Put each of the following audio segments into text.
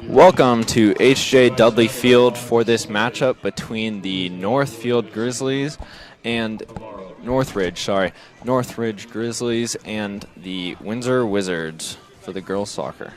Welcome to H.J. Dudley Field for this matchup between the Northridge Grizzlies and Northridge Grizzlies and the Windsor Wizards for the girls soccer.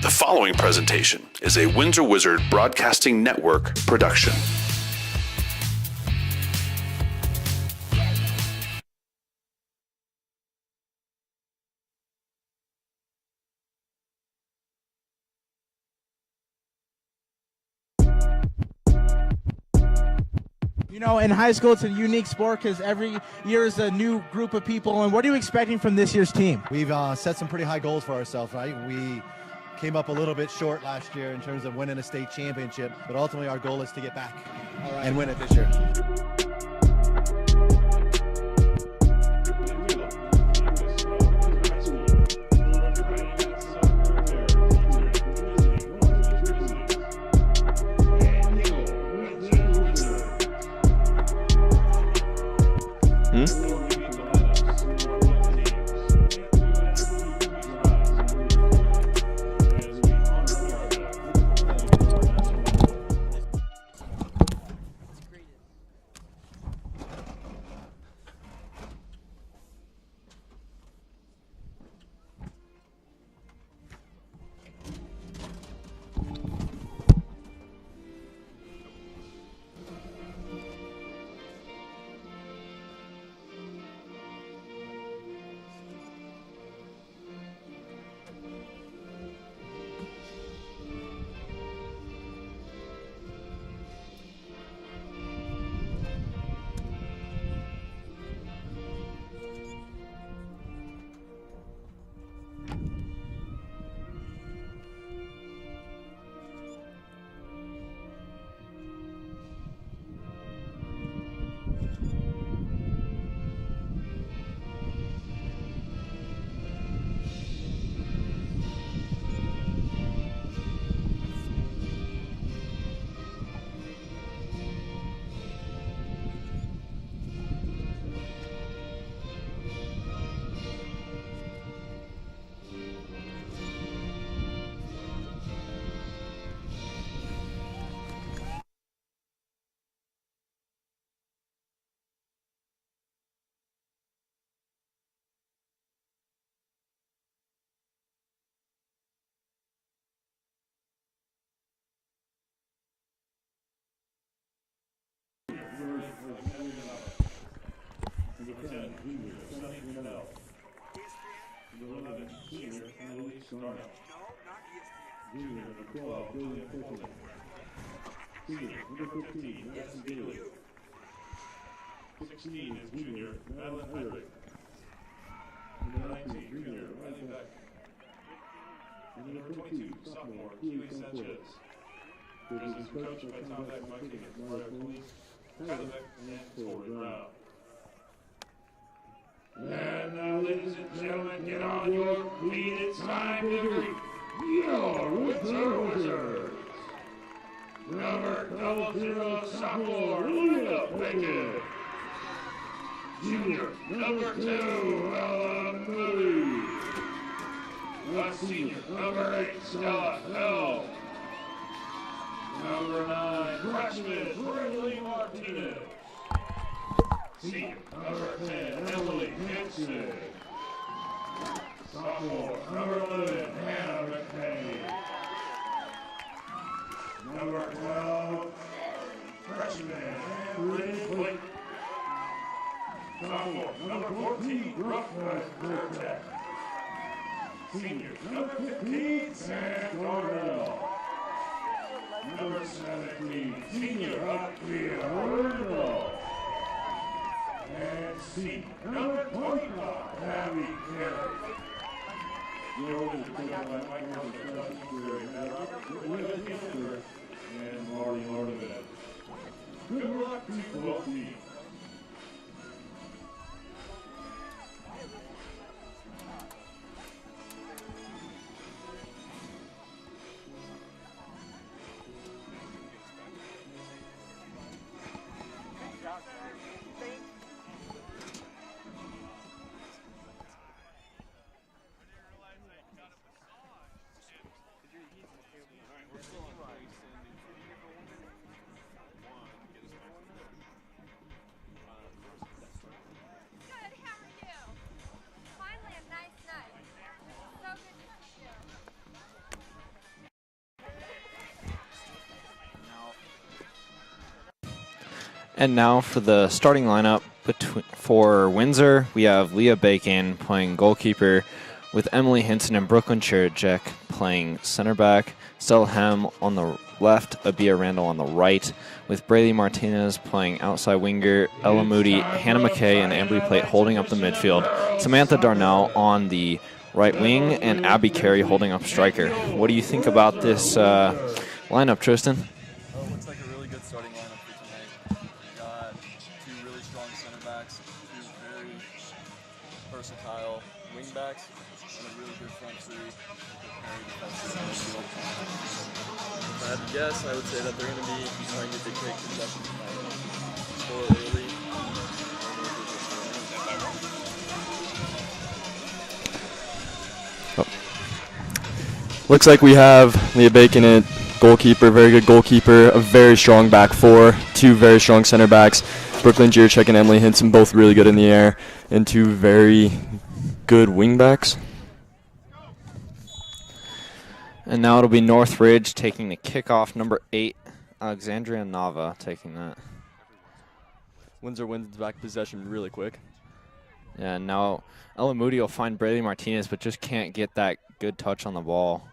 The following presentation is a Windsor Wizard Broadcasting Network production. You know, in high school, it's a unique sport because every year is a new group of people. And what are you expecting from this year's team? We've set some pretty high goals for ourselves, right? We came up a little bit short last year in terms of winning a state championship, but ultimately our goal is to get back and win it this year. And now, ladies and gentlemen, get on your feet. It's time to greet your Windsor Wizards. Number 00, sophomore, Luna Bacon. Junior, number 2, Ella Moody. The senior, number 8, Stella Hill. Number 9, freshman, Bradley Martinez. Senior, number 10, Emily Henson. Sophomore, number 11, Hannah McKay. Number 12, freshman, Brittany Blake. Sophomore, number 14, Brooke Turtek. Senior, number 15, Sam Darnell. Number 17, senior Akria Rudolph. And senior, number 25, Abby Carey. And Marty Artemis. Good luck to both teams. And now for the starting lineup for Windsor, we have Leah Bacon playing goalkeeper, with Emily Hinton and Brooklyn Cherajek playing center back, Stella Hem on the left, Abia Randall on the right, with Braylee Martinez playing outside winger, Ella Moody, Hannah McKay, and Ambry Plate holding up the midfield, Samantha Darnell on the right wing, and Abby Carey holding up striker. What do you think about this lineup, Tristan? Well, it looks like a really good starting lineup for tonight. We got two really strong center backs, two very versatile wing backs, and a really good front three with a very defensive midfield. If I had to guess, I would say that they're going to be trying to dictate possession tonight. Score early. Looks like we have Leah Bacon at goalkeeper, very good goalkeeper, a very strong back four, two very strong center backs, Brooklyn Gierchek and Emily Hinson, both really good in the air, and two very good wing backs. And now it'll be Northridge taking the kickoff, number 8, Alexandria Nava taking that. Windsor wins back possession really quick. Yeah, now Ella Moody will find Braylee Martinez, but just can't get that good touch on the ball.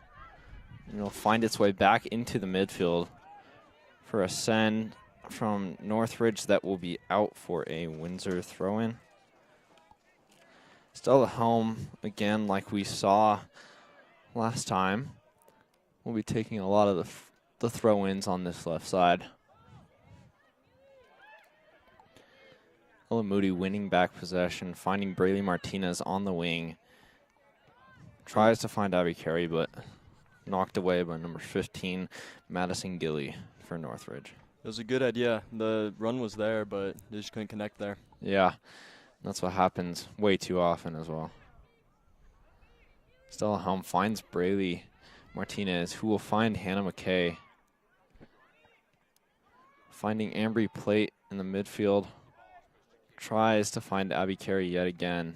And it'll find its way back into the midfield for a send from Northridge that will be out for a Windsor throw-in. Stella Helm, again, like we saw last time, will be taking a lot of the throw-ins on this left side. Ella Moody winning back possession, finding Braylee Martinez on the wing. Tries to find Abby Carey, but knocked away by number 15, Madison Gilly for Northridge. It was a good idea. The run was there, but they just couldn't connect there. Yeah, that's what happens way too often as well. Stella Helm finds Braylee Martinez, who will find Hannah McKay. Finding Ambry Plate in the midfield. Tries to find Abby Carey yet again.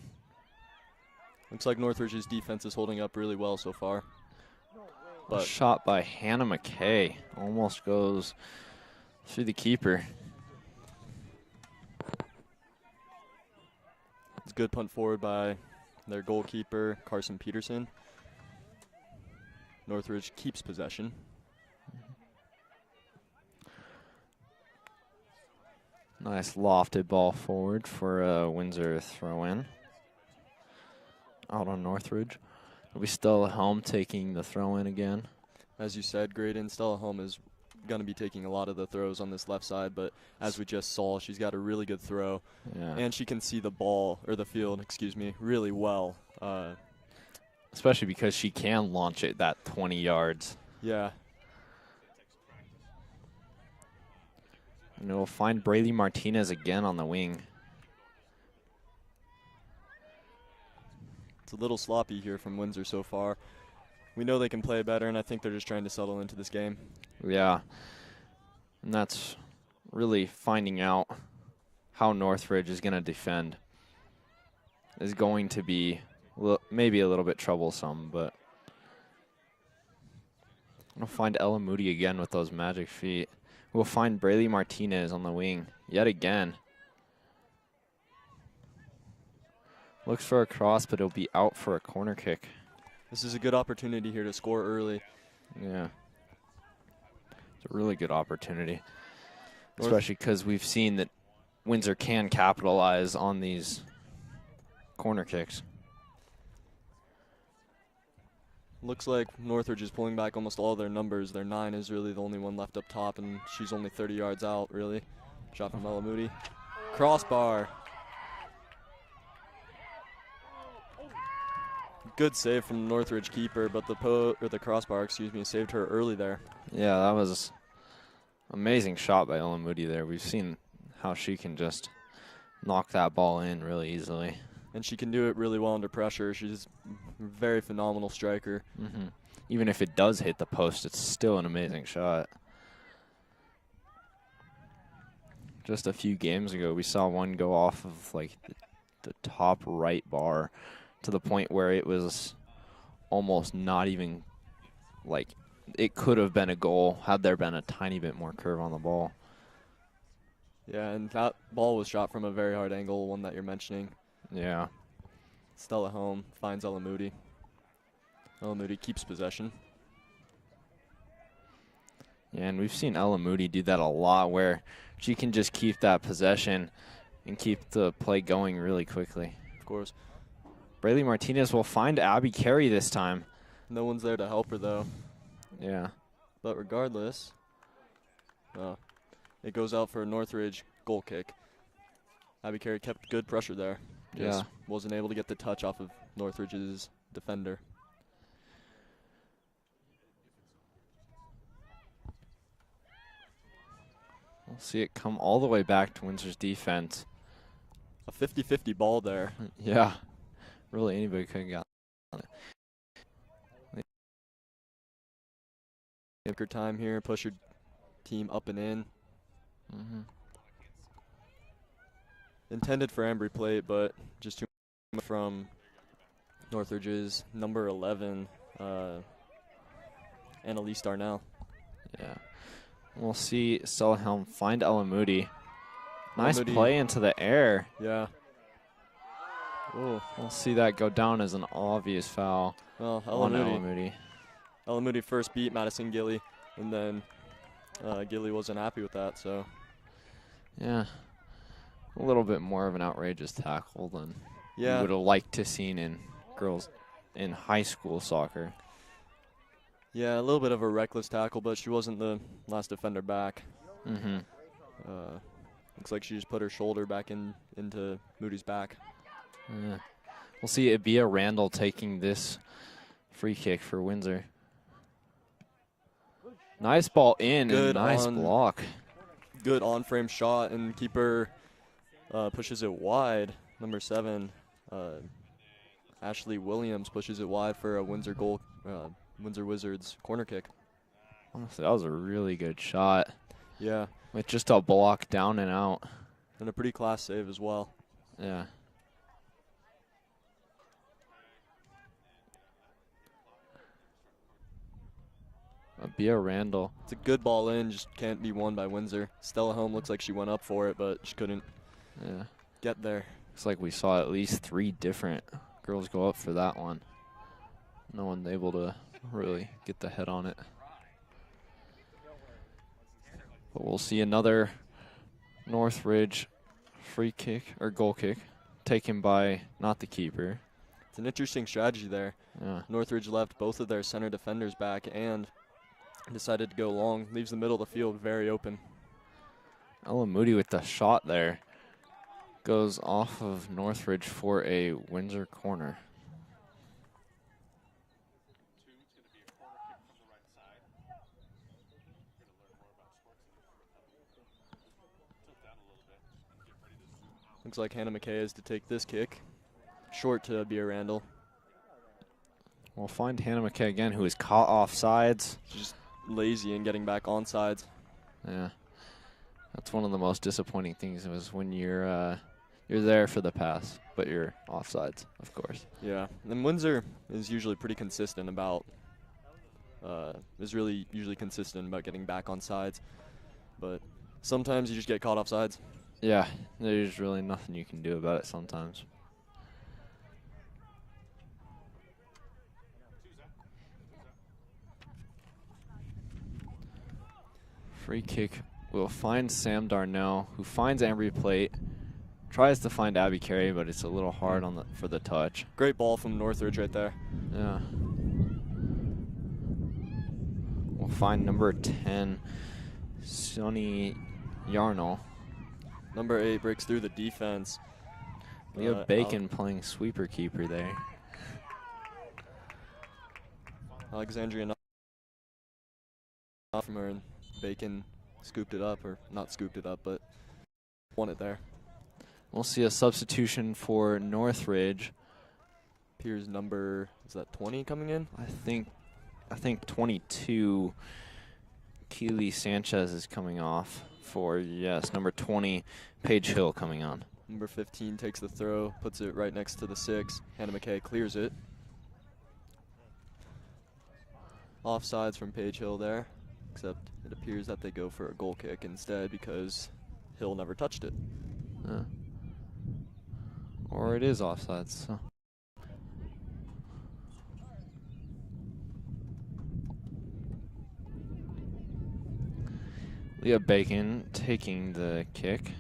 Looks like Northridge's defense is holding up really well so far. A shot by Hannah McKay. Almost goes through the keeper. It's a good punt forward by their goalkeeper, Carson Peterson. Northridge keeps possession. Nice lofted ball forward for a Windsor throw-in. Out on Northridge. It'll be Stella Helm taking the throw-in again. As you said, Graydon, Stella Helm is going to be taking a lot of the throws on this left side, but as we just saw, she's got a really good throw. Yeah. And she can see the ball, or the field, excuse me, really well. Especially because she can launch it that 20 yards. Yeah. And we'll find Braylee Martinez again on the wing. It's a little sloppy here from Windsor so far. We know they can play better, and I think they're just trying to settle into this game. Yeah. And that's really finding out how Northridge is going to defend. Is going to be maybe a little bit troublesome, but we'll find Ella Moody again with those magic feet. We'll find Braylee Martinez on the wing yet again. Looks for a cross, but it'll be out for a corner kick. This is a good opportunity here to score early. Yeah. It's a really good opportunity, especially because we've seen that Windsor can capitalize on these corner kicks. Looks like Northridge is pulling back almost all their numbers. Their 9 is really the only one left up top, and she's only 30 yards out, really. Shot from Ella Moody. Crossbar. Good save from the Northridge keeper, but the crossbar, saved her early there. Yeah, that was amazing shot by Ella Moody there. We've seen how she can just knock that ball in really easily. And she can do it really well under pressure. She's a very phenomenal striker. Mm-hmm. Even if it does hit the post, it's still an amazing shot. Just a few games ago, we saw one go off of like the top right bar to the point where it was almost not even like it could have been a goal had there been a tiny bit more curve on the ball. Yeah, and that ball was shot from a very hard angle, one that you're mentioning. Yeah. Stella Helm finds Ella Moody. Ella Moody keeps possession. Yeah, and we've seen Ella Moody do that a lot where she can just keep that possession and keep the play going really quickly. Of course. Braylee Martinez will find Abby Carey this time. No one's there to help her, though. Yeah. But regardless, it goes out for a Northridge goal kick. Abby Carey kept good pressure there. Just wasn't able to get the touch off of Northridge's defender. We'll see it come all the way back to Windsor's defense. A 50-50 ball there. Yeah. Really, anybody could have got on it. Take her time here, push her team up and in. Mm-hmm. Intended for Embry plate, but just too much from Northridge's number 11, Annalise Darnell. Yeah. We'll see Stella Helm find Ella Moody. Nice Moody. play into the air. Yeah. Ooh. We'll see that go down as an obvious foul Well, on Ella Moody. Ella Moody first beat Madison Gilly, and then Gilly wasn't happy with that, so. Yeah. A little bit more of an outrageous tackle than you would have liked to seen in girls in high school soccer. Yeah, a little bit of a reckless tackle, but she wasn't the last defender back. Mm-hmm. Looks like she just put her shoulder back into Moody's back. Yeah. We'll see Abia Randall taking this free kick for Windsor. Nice ball in and nice block. Good on-frame shot, and keeper pushes it wide. Number 7, Ashley Williams pushes it wide for a Windsor Wizards corner kick. Honestly, that was a really good shot. Yeah. With just a block down and out. And a pretty class save as well. Yeah. Abia Randall. It's a good ball in, just can't be won by Windsor. Stella Helm looks like she went up for it, but she couldn't get there. Looks like we saw at least 3 different girls go up for that one. No one's able to really get the head on it. But we'll see another Northridge free kick or goal kick taken by not the keeper. It's an interesting strategy there. Yeah. Northridge left both of their center defenders back and decided to go long. Leaves the middle of the field very open. Ella Moody with the shot there. Goes off of Northridge for a Windsor corner. Looks like Hannah McKay is to take this kick. Short to Bea Randall. We'll find Hannah McKay again, who is caught off sides. She's just lazy in getting back on sides. Yeah. That's one of the most disappointing things is when you're there for the pass, but you're offsides, of course. Yeah, and Windsor is usually pretty consistent about, usually consistent about getting back on sides, but sometimes you just get caught off sides. Yeah, there's really nothing you can do about it sometimes. Free kick will find Sam Darnell, who finds Ambry Plate. Tries to find Abby Carey, but it's a little hard for the touch. Great ball from Northridge right there. Yeah. We'll find number 10, Sonny Yarnell. Number 8 breaks through the defense. Leah Bacon playing sweeper keeper there. Alexandria from her, and Bacon scooped it up, or not scooped it up, but won it there. We'll see a substitution for Northridge. Appears number, is that 20 coming in? I think 22, Keely Sanchez is coming off for, yes, number 20, Paige Hill coming on. Number 15 takes the throw, puts it right next to the 6. Hannah McKay clears it. Offsides from Paige Hill there, except it appears that they go for a goal kick instead because Hill never touched it. Or it is offsides. So. Leah Bacon taking the kick.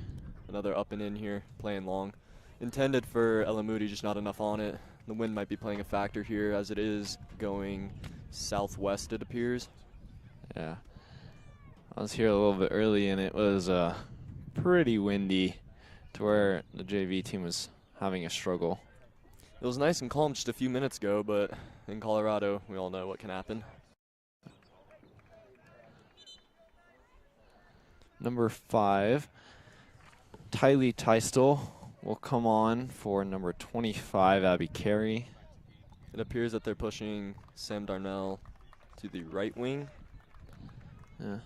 Another up and in here, playing long. Intended for Ella Moody, just not enough on it. The wind might be playing a factor here as it is going southwest, it appears. Yeah. I was here a little bit early and it was pretty windy to where the JV team was having a struggle. It was nice and calm just a few minutes ago, but in Colorado, we all know what can happen. Number 5, Tylee Tystel will come on for number 25, Abby Carey. It appears that they're pushing Sam Darnell to the right wing. Yeah.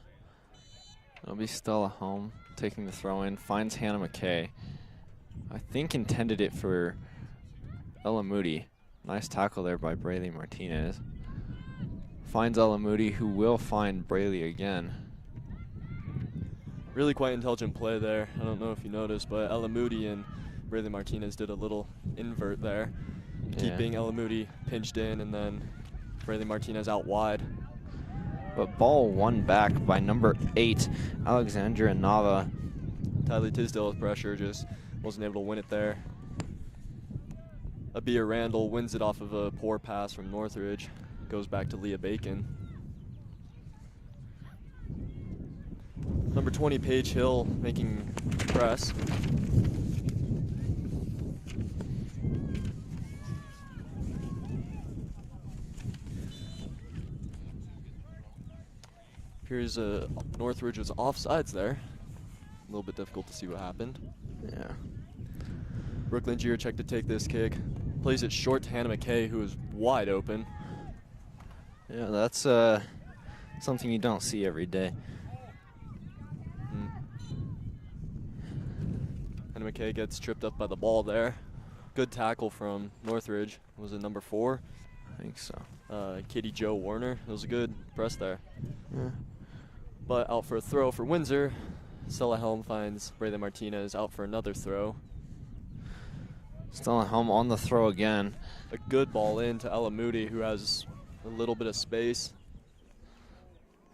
It'll be Stella Home taking the throw in, finds Hannah McKay. I think intended it for Ella Moody. Nice tackle there by Braylee Martinez. Finds Ella Moody, who will find Braylee again. Really quite intelligent play there. I don't know if you noticed, but Ella Moody and Braylee Martinez did a little invert there, keeping Ella Moody pinched in and then Braylee Martinez out wide. But ball won back by number 8, Alexandria Nava. Tylee Tisdale's pressure just wasn't able to win it there. Bea Randall wins it off of a poor pass from Northridge. Goes back to Leah Bacon. Number 20, Paige Hill, making press. Here's Northridge was offsides there. A little bit difficult to see what happened. Yeah. Brooklyn Gierchek to take this kick. Plays it short to Hannah McKay, who is wide open. Yeah, that's something you don't see every day. Hannah McKay gets tripped up by the ball there. Good tackle from Northridge. Was it number 4? I think so. Katie Jo Warner. It was a good press there. Yeah. But out for a throw for Windsor. Stella Helm finds Braylee Martinez out for another throw. Stella Helm on the throw again. A good ball in to Ella Moody, who has a little bit of space.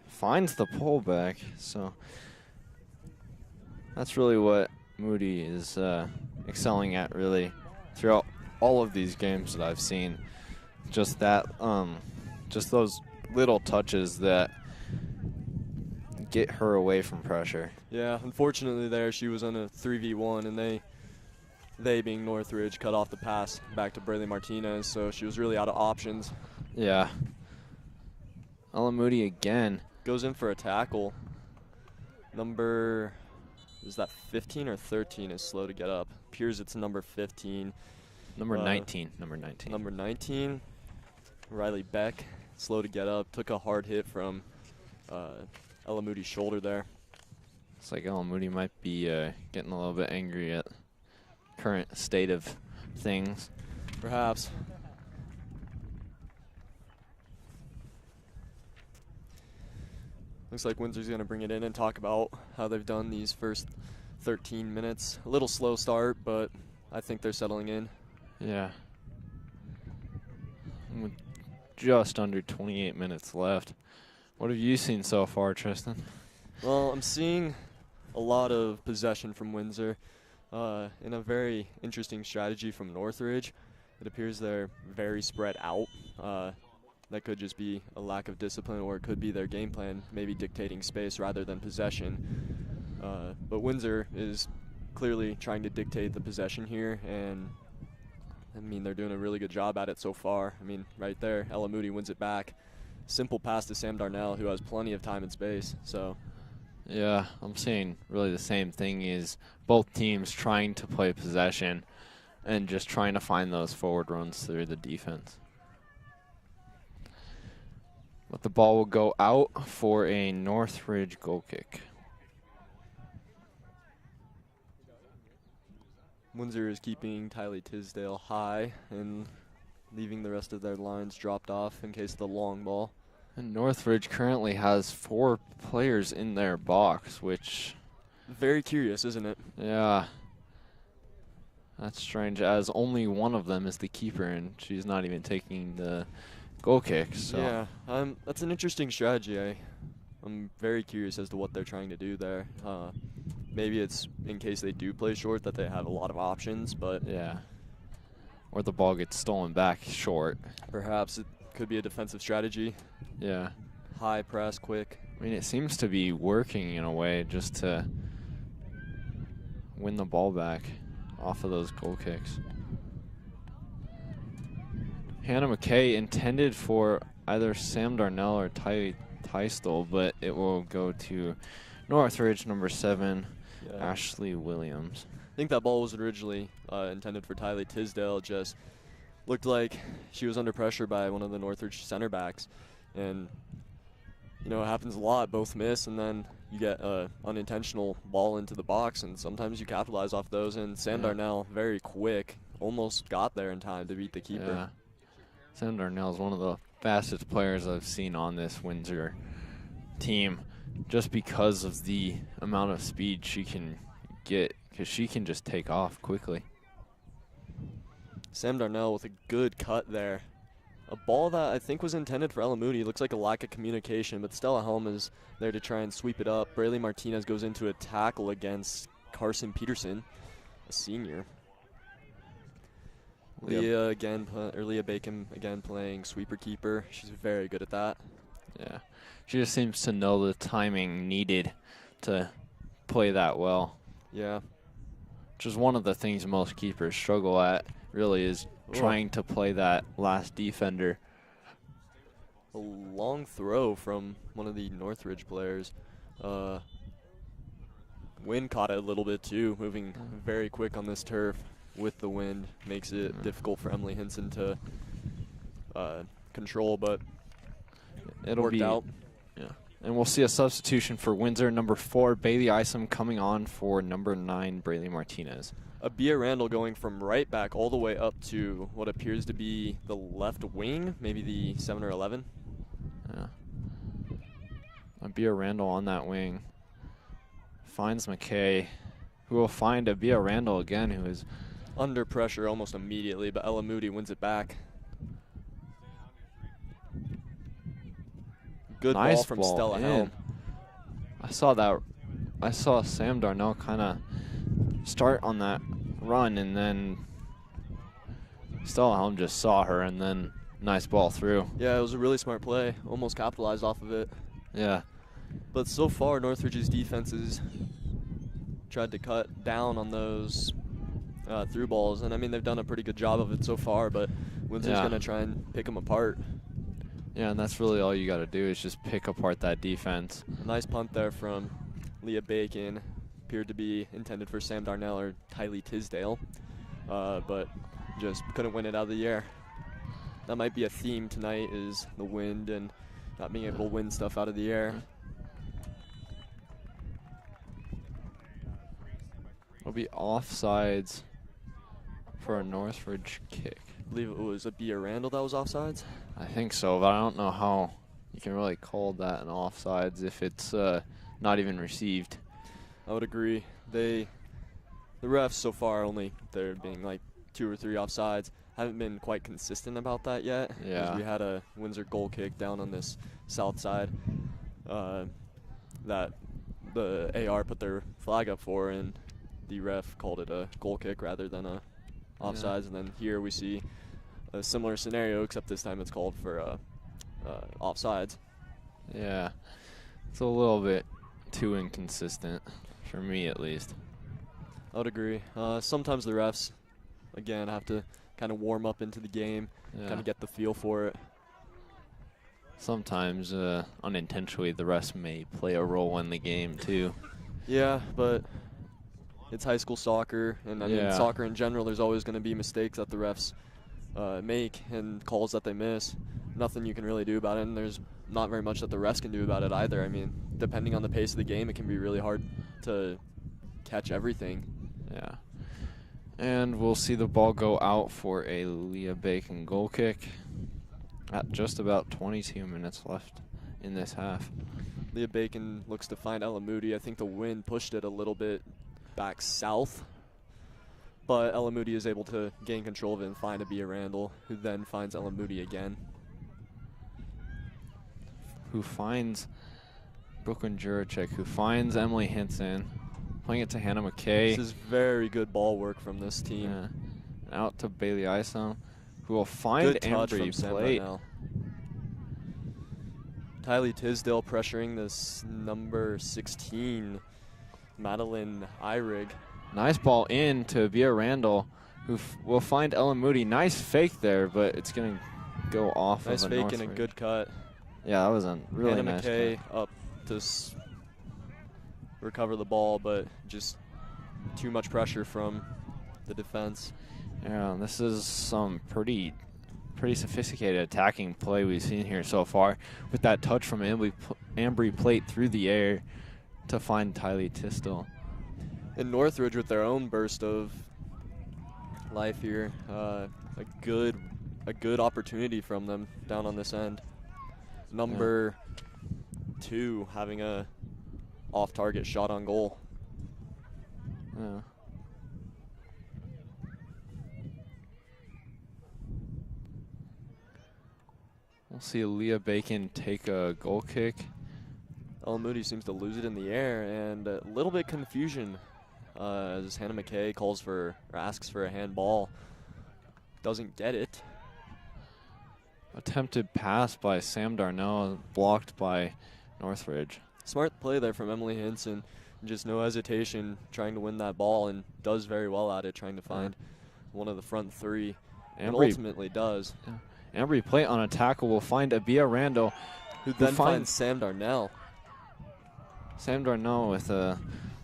Finds the pullback, so that's really what Moody is excelling at, really, throughout all of these games that I've seen. Just that, just those little touches that get her away from pressure. Yeah, unfortunately there she was on a 3v1, and they being Northridge cut off the pass back to Braylee Martinez, so she was really out of options. Yeah. Ella Moody again. Goes in for a tackle. Number is that 15 or 13 is slow to get up. Appears it's number 15. Number 19. Number 19. Number 19, Riley Beck, slow to get up. Took a hard hit from Ella Moody's shoulder there. It's like Ella Moody might be getting a little bit angry at current state of things. Perhaps. Looks like Windsor's going to bring it in and talk about how they've done these first 13 minutes. A little slow start, but I think they're settling in. Yeah. With just under 28 minutes left. What have you seen so far, Tristan? Well, I'm seeing a lot of possession from Windsor in a very interesting strategy from Northridge. It appears they're very spread out. That could just be a lack of discipline, or it could be their game plan, maybe dictating space rather than possession. But Windsor is clearly trying to dictate the possession here, and I mean, they're doing a really good job at it so far. I mean, right there, Ella Moody wins it back. Simple pass to Sam Darnell, who has plenty of time and space. So, yeah, I'm seeing really the same thing, is both teams trying to play possession and just trying to find those forward runs through the defense. But the ball will go out for a Northridge goal kick. Windsor is keeping Tylee Tisdale high and leaving the rest of their lines dropped off in case of the long ball. And Northridge currently has 4 players in their box, which... Very curious, isn't it? Yeah. That's strange, as only one of them is the keeper, and she's not even taking the goal kick. So. Yeah, that's an interesting strategy. I'm very curious as to what they're trying to do there. Maybe it's in case they do play short that they have a lot of options, but... Yeah. Or the ball gets stolen back short. Perhaps it could be a defensive strategy. Yeah. High press, quick. I mean, it seems to be working in a way just to win the ball back off of those goal kicks. Hannah McKay intended for either Sam Darnell or Ty Teistel, but it will go to Northridge, number 7, Ashley Williams. I think that ball was originally intended for Tylee Tisdale. Just looked like she was under pressure by one of the Northridge center backs. And, you know, it happens a lot. Both miss, and then you get an unintentional ball into the box, and sometimes you capitalize off those. And Sam Darnell, very quick, almost got there in time to beat the keeper. Yeah. Sam Darnell is one of the fastest players I've seen on this Windsor team, just because of the amount of speed she can get, because she can just take off quickly. Sam Darnell with a good cut there. A ball that I think was intended for Ella Moody. Looks like a lack of communication, but Stella Helm is there to try and sweep it up. Braylee Martinez goes into a tackle against Carson Peterson, a senior. Leah Bacon again playing sweeper keeper. She's very good at that. Yeah, she just seems to know the timing needed to play that well. Yeah. Which is one of the things most keepers struggle at, really, is trying to play that last defender. A long throw from one of the Northridge players. Wind caught it a little bit too, moving very quick on this turf with the wind. Makes it difficult for Emily Hinson to control, but it worked out. Yeah. And we'll see a substitution for Windsor. Number 4, Bailey Isom, coming on for number 9, Braylee Martinez. Abia Randall going from right back all the way up to what appears to be the left wing, maybe the 7 or 11. Yeah. Abia Randall on that wing. Finds McKay, who will find Abia Randall again, who is under pressure almost immediately, but Ella Moody wins it back. Good nice ball from Stella Helm. I saw Sam Darnell kind of start on that run, and then Stella Helm just saw her, and then nice ball through. Yeah, it was a really smart play. Almost capitalized off of it. Yeah. But so far, Northridge's defenses tried to cut down on those through balls, and I mean, they've done a pretty good job of it so far, but Windsor's going to try and pick them apart. Yeah, and that's really all you got to do is just pick apart that defense. A nice punt there from Leah Bacon. appeared to be intended for Sam Darnell or Tylee Tisdale, but just couldn't win it out of the air. That might be a theme tonight, is the wind and not being able to win stuff out of the air. It'll be offsides for a Northridge kick. I believe it was a Bia Randall that was offsides. I think so, but I don't know how you can really call that an offsides if it's not even received. I would agree. The refs so far, only there being like 2 or 3 offsides, haven't been quite consistent about that yet. Yeah. We had a Windsor goal kick down on this south side that the AR put their flag up for, and the ref called it a goal kick rather than a offsides. Yeah. And then here we see a similar scenario, except this time it's called for offsides. Yeah, it's a little bit too inconsistent, for me at least. I would agree. Sometimes the refs, again, have to kind of warm up into the game, Yeah. kind of get the feel for it. Sometimes, unintentionally, the refs may play a role in the game, too. Yeah, but it's high school soccer, and I mean Yeah. soccer in general, there's always going to be mistakes that the refs make and calls that they miss. Nothing you can really do about it, and there's not very much that the refs can do about it either. I mean, depending on the pace of the game, it can be really hard to catch everything. Yeah. And we'll see the ball go out for a Leah Bacon goal kick at just about 22 minutes left in this half. Leah Bacon looks to find Ella Moody. I think the wind pushed it a little bit back south, but Ella Moody is able to gain control of it and find a Bia Randall, who then finds Ella Moody again. Who finds Brooklyn Juracek, who finds Emily Hinson, playing it to Hannah McKay. This is very good ball work from this team. Yeah. And out to Bailey Isom, who will find Good touch from Ambry Sam Plate. Darnell. Tylee Tisdale pressuring this number 16, Madeline Eyrig. Nice ball in to Bia Randall, who will find Ellen Moody. Nice fake there, but it's going to go off Nice of a fake and a Northridge. good cut. Yeah, that was a really Hannah nice McKay cut. up to recover the ball, but just too much pressure from the defense. Yeah, this is some pretty sophisticated attacking play we've seen here so far, with that touch from Ambry Plate through the air to find Tylee Tisdale. And Northridge with their own burst of life here. A good opportunity from them down on this end. Number 2 having a off-target shot on goal. Yeah. We'll see Leah Bacon take a goal kick. Ellen Moody seems to lose it in the air, and a little bit confusion as Hannah McKay calls for or asks for a handball. Doesn't get it. Attempted pass by Sam Darnell, blocked by Northridge. Smart play there from Emily Hinson. Just no hesitation trying to win that ball, and does very well at it, trying to find one of the front 3. And ultimately does. Yeah. Ambry Plate on a tackle will find Abia Randall, Who then finds Sam Darnell. Sam Darnell with a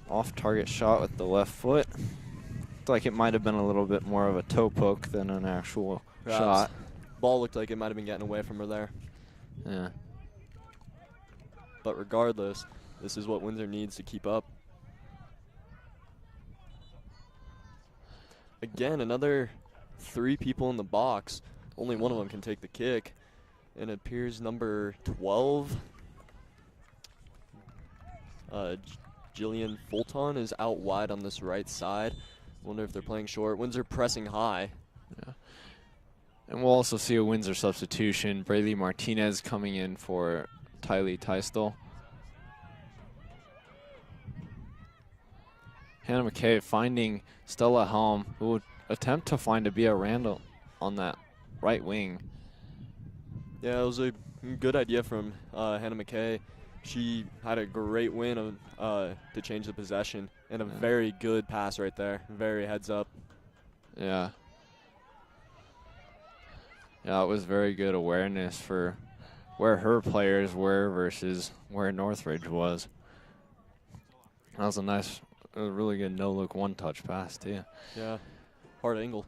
off-target shot with the left foot. Looked like it might have been a little bit more of a toe poke than an actual Perhaps. shot. Ball looked like it might have been getting away from her there. Yeah. But regardless, this is what Windsor needs to keep up. Again, another 3 people in the box. Only one of them can take the kick. And it appears number 12, Jillian Fulton, is out wide on this right side. Wonder if they're playing short. Windsor pressing high. Yeah. And we'll also see a Windsor substitution. Braylee Martinez coming in for Tylee Tisdale. Hannah McKay finding Stella Helm, who will attempt to find Abia Randall on that right wing. Yeah, it was a good idea from Hannah McKay. She had a great win to change the possession, and a very good pass right there. Very heads up. Yeah. Yeah, it was very good awareness for where her players were versus where Northridge was. That was a nice a really good no-look one-touch pass, too. Yeah, hard angle.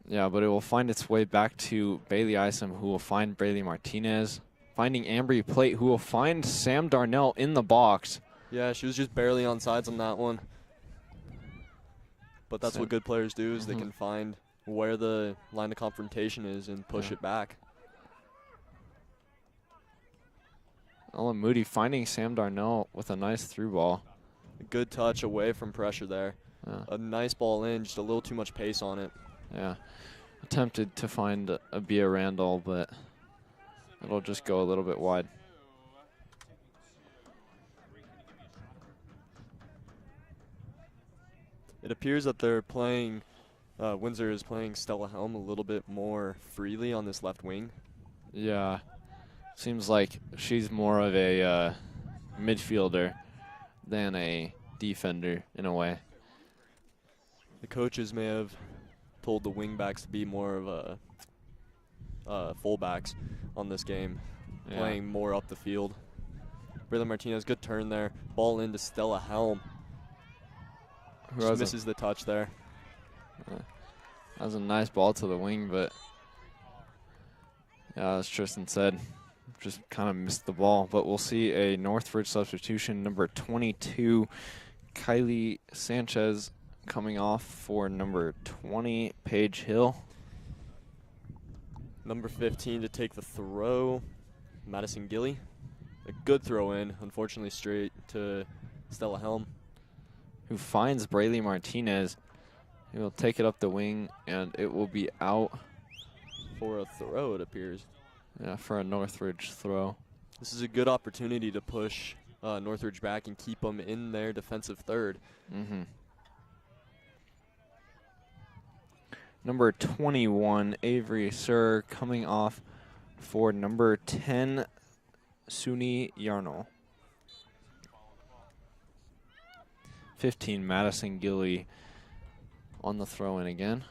Yeah, but it will find its way back to Bailey Isom, who will find Braylee Martinez. Finding Ambry Plate, who will find Sam Darnell in the box. Yeah, she was just barely on sides on that one. But that's what good players do, is they can find where the line of confrontation is and push it back. Ella Moody finding Sam Darnell with a nice through ball. A good touch away from pressure there. Yeah. A nice ball in, just a little too much pace on it. Yeah. Attempted to find a Bia Randall, but it'll just go a little bit wide. It appears that they're playing, Windsor is playing Stella Helm a little bit more freely on this left wing. Yeah. Seems like she's more of a midfielder than a defender in a way. The coaches may have told the wingbacks to be more of fullbacks on this game, playing more up the field. Braylee Martinez, good turn there. Ball into Stella Helm. Just misses the touch there. That was a nice ball to the wing, but yeah, as Tristan said, just kind of missed the ball. But we'll see a Northridge substitution, number 22, Kylie Sanchez, coming off for number 20, Paige Hill. Number 15 to take the throw, Madison Gilly. A good throw in, unfortunately straight to Stella Helm. Who finds Braylee Martinez. He will take it up the wing, and it will be out. For a throw, it appears. Yeah, for a Northridge throw. This is a good opportunity to push Northridge back and keep them in their defensive third. Number 21, Avery Sir, coming off for number 10, Suni Yarnall. 15, Madison Gilly on the throw-in again.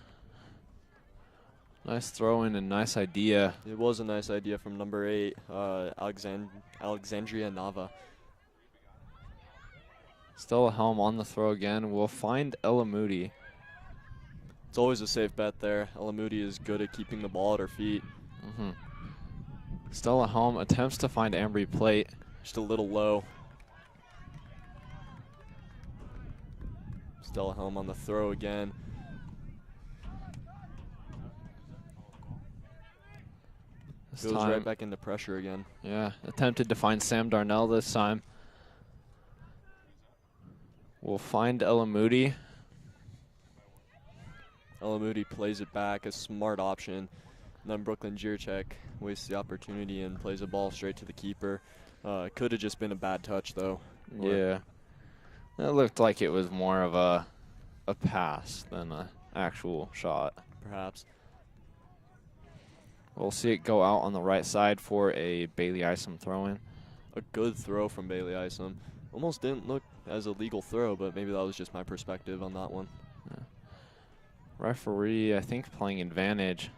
Nice throw-in and nice idea. It was a nice idea from number 8, Alexandria Nava. Stella Helm on the throw again. We'll find Ella Moody. It's always a safe bet there. Ella Moody is good at keeping the ball at her feet. Stella Helm attempts to find Ambry Plate. Just a little low. Stella Helm on the throw again. Goes right back into pressure again. Yeah, attempted to find Sam Darnell this time. We'll find Ella Moody. Ella Moody plays it back, a smart option. And then Brooklyn Jirchek wastes the opportunity and plays a ball straight to the keeper. Could have just been a bad touch, though. Yeah. It looked like it was more of a pass than an actual shot. Perhaps. We'll see it go out on the right side for a Bailey Isom throw-in. A good throw from Bailey Isom. Almost didn't look as a legal throw, but maybe that was just my perspective on that one. Yeah. Referee, I think, playing advantage.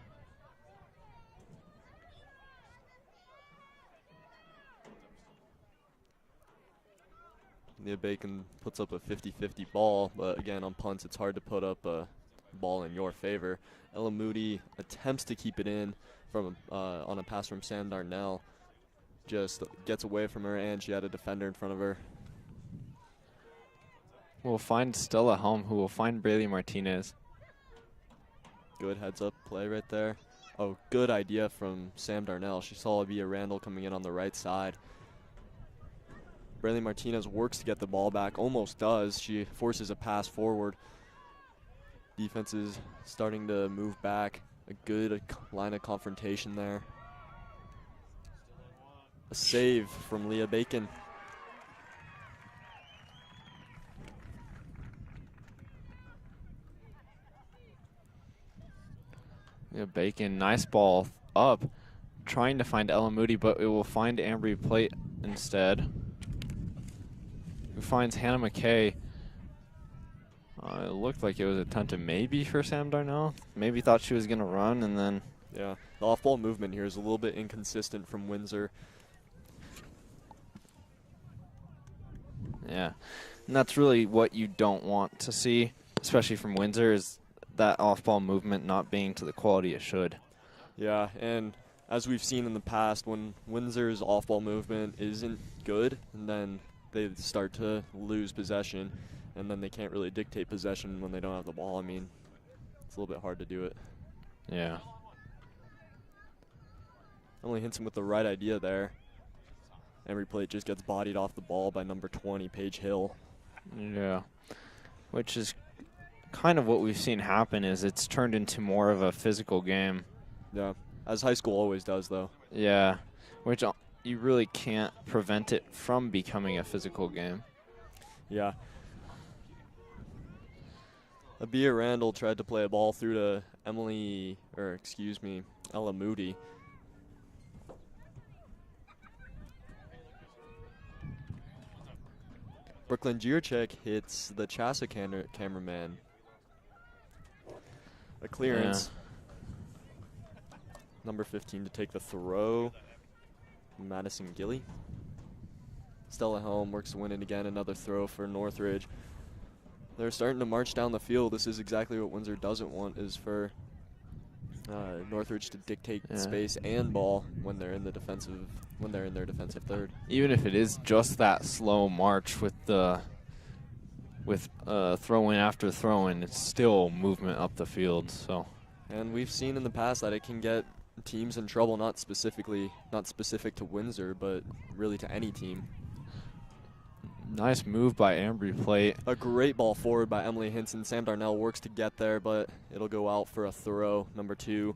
Nia Bacon puts up a 50-50 ball, but again, on punts, it's hard to put up a ball in your favor. Ella Moody attempts to keep it in from on a pass from Sam Darnell. Just gets away from her, and she had a defender in front of her. We'll find Stella Helm, who will find Braylee Martinez. Good heads-up play right there. Oh, good idea from Sam Darnell. She saw Bia Randall coming in on the right side. Braylee Martinez works to get the ball back, almost does. She forces a pass forward. Defense is starting to move back. A good line of confrontation there. A save from Leah Bacon. Yeah, Bacon, nice ball up, trying to find Ella Moody, but it will find Ambry Plate instead, who finds Hannah McKay. It looked like it was attempted maybe for Sam Darnell. Maybe thought she was going to run, and then... Yeah, the off-ball movement here is a little bit inconsistent from Windsor. Yeah. And that's really what you don't want to see, especially from Windsor, is that off-ball movement not being to the quality it should. Yeah, and as we've seen in the past, when Windsor's off-ball movement isn't good, and then they start to lose possession, and then they can't really dictate possession when they don't have the ball. I mean, it's a little bit hard to do it. Yeah. Emily Hinson with the right idea there. Embry Plate just gets bodied off the ball by number 20, Paige Hill. Yeah. Which is kind of what we've seen happen, is it's turned into more of a physical game. Yeah, as high school always does, though. Yeah, which you really can't prevent it from becoming a physical game. Yeah. Abia Randall tried to play a ball through to Ella Moody. Brooklyn Gierchek hits the Chassa cameraman. A clearance. Yeah. Number 15 to take the throw. Madison Gilly. Stella Helm works to win it again. Another throw for Northridge. They're starting to march down the field. This is exactly what Windsor doesn't want, is for Northridge to dictate space and ball when they're in their defensive third. Even if it is just that slow march with throw in after throw in, it's still movement up the field. So, and we've seen in the past that it can get teams in trouble, not specific to Windsor, but really to any team. Nice move by Embry Plate. A great ball forward by Emily Hinson. Sam Darnell works to get there, but it'll go out for a throw. Number 2,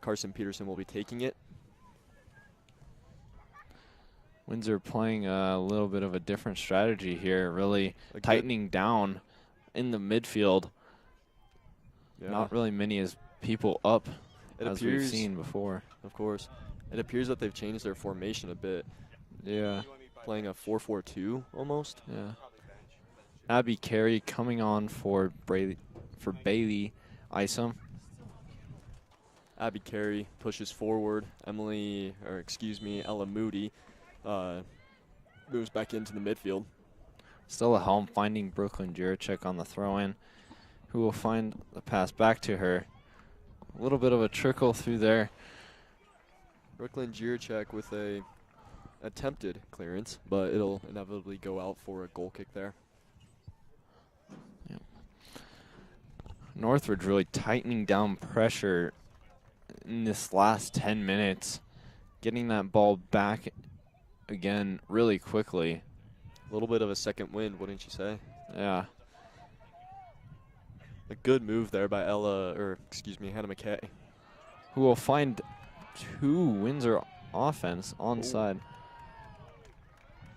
Carson Peterson will be taking it. Windsor playing a little bit of a different strategy here, really tightening down in the midfield. Yeah. Not really many as people up It we've appears, seen before. Of course. It appears that they've changed their formation a bit. Yeah. Playing a 4-4-2 almost. Yeah. Abby Carey coming on for Bailey Isom. Abby Carey pushes forward. Ella Moody moves back into the midfield. Stella Helm finding Brooklyn Juracek on the throw-in, who will find the pass back to her. A little bit of a trickle through there. Brooklyn Juracek with a attempted clearance, but it'll inevitably go out for a goal kick there. Yeah. Northridge really tightening down pressure in this last 10 minutes, getting that ball back again really quickly. A little bit of a second wind, wouldn't you say? Yeah. A good move there by Hannah McKay. Who will find 2 Windsor offense onside.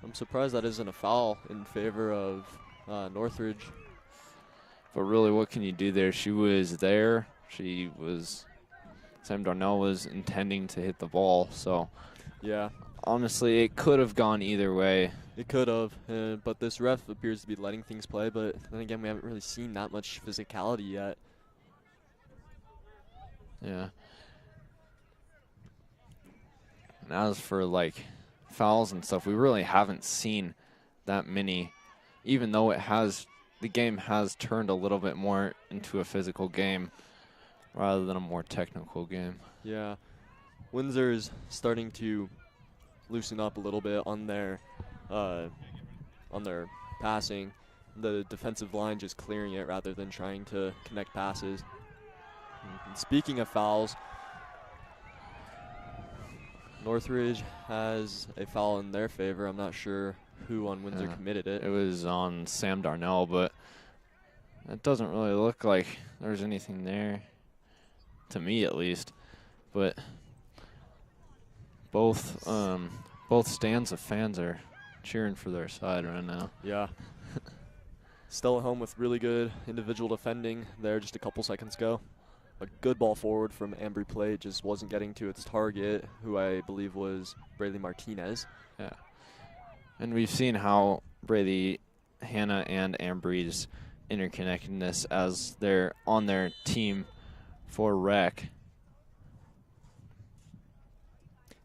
I'm surprised that isn't a foul in favor of Northridge. But really, what can you do there? She was there. Sam Darnell was intending to hit the ball. So, yeah, honestly, it could have gone either way. It could have, but this ref appears to be letting things play. But then again, we haven't really seen that much physicality yet. Yeah. And as for, fouls and stuff, we really haven't seen that many, even though the game has turned a little bit more into a physical game rather than a more technical game. Yeah. Windsor's starting to loosen up a little bit on their passing. The defensive line just clearing it rather than trying to connect passes. And speaking of fouls, Northridge has a foul in their favor. I'm not sure who on Windsor committed it. It was on Sam Darnell, but it doesn't really look like there's anything there, to me at least. But both stands of fans are cheering for their side right now. Yeah. Stella Helm with really good individual defending there just a couple seconds ago. A good ball forward from Embry Plate, just wasn't getting to its target, who I believe was Braylee Martinez. Yeah. And we've seen how Braylee, Hannah, and Embry's interconnectedness as they're on their team for rec.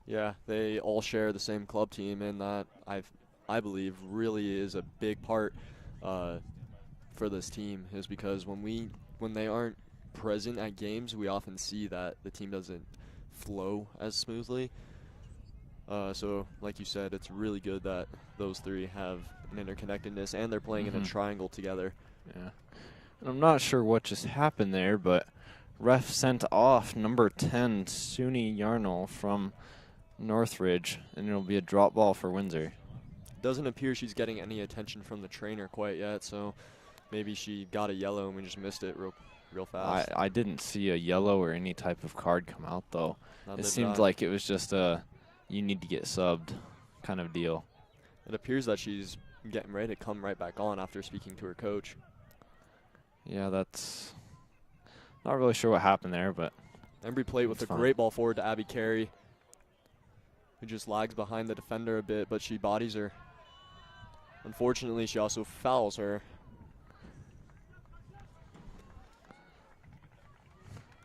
Yeah, they all share the same club team, and that I believe, really is a big part for this team, is because when they aren't present at games, we often see that the team doesn't flow as smoothly. So, like you said, it's really good that those three have an interconnectedness, and they're playing in a triangle together. Yeah. And I'm not sure what just happened there, but ref sent off number 10, Suni Yarnell from Northridge, and it'll be a drop ball for Windsor. Doesn't appear she's getting any attention from the trainer quite yet, so maybe she got a yellow and we just missed it real fast. I didn't see a yellow or any type of card come out, though. It seemed like it was just a you need to get subbed kind of deal. It appears that she's getting ready to come right back on after speaking to her coach. Yeah, that's not really sure what happened there, but Embry played with a great ball forward to Abby Carey, who just lags behind the defender a bit, but she bodies her. Unfortunately, she also fouls her.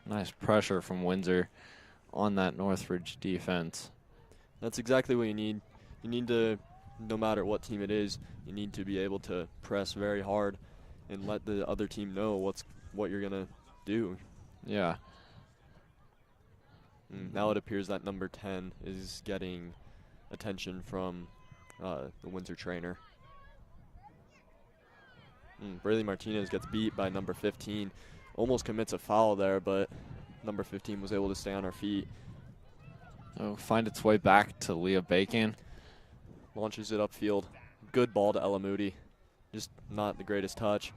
Nice pressure from Windsor on that Northridge defense. That's exactly what you need. You need to, no matter what team it is, you need to be able to press very hard and let the other team know what you're going to do. Yeah. Now it appears that number 10 is getting attention from the Windsor trainer. Braylee Martinez gets beat by number 15. Almost commits a foul there, but number 15 was able to stay on her feet. Oh, find its way back to Leah Bacon. Launches it upfield. Good ball to Ella Moody. Just not the greatest touch.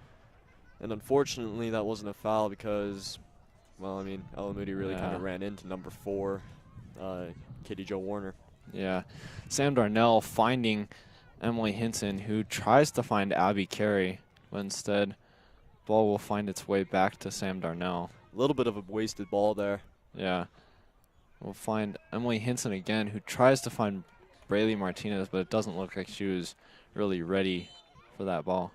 And unfortunately, that wasn't a foul because, well, I mean, Ella Moody really kind of ran into number 4, Katie Jo Warner. Yeah. Sam Darnell finding Emily Hinson, who tries to find Abby Carey, but instead, ball will find its way back to Sam Darnell. A little bit of a wasted ball there. Yeah. We'll find Emily Hinson again, who tries to find Braylee Martinez, but it doesn't look like she was really ready for that ball.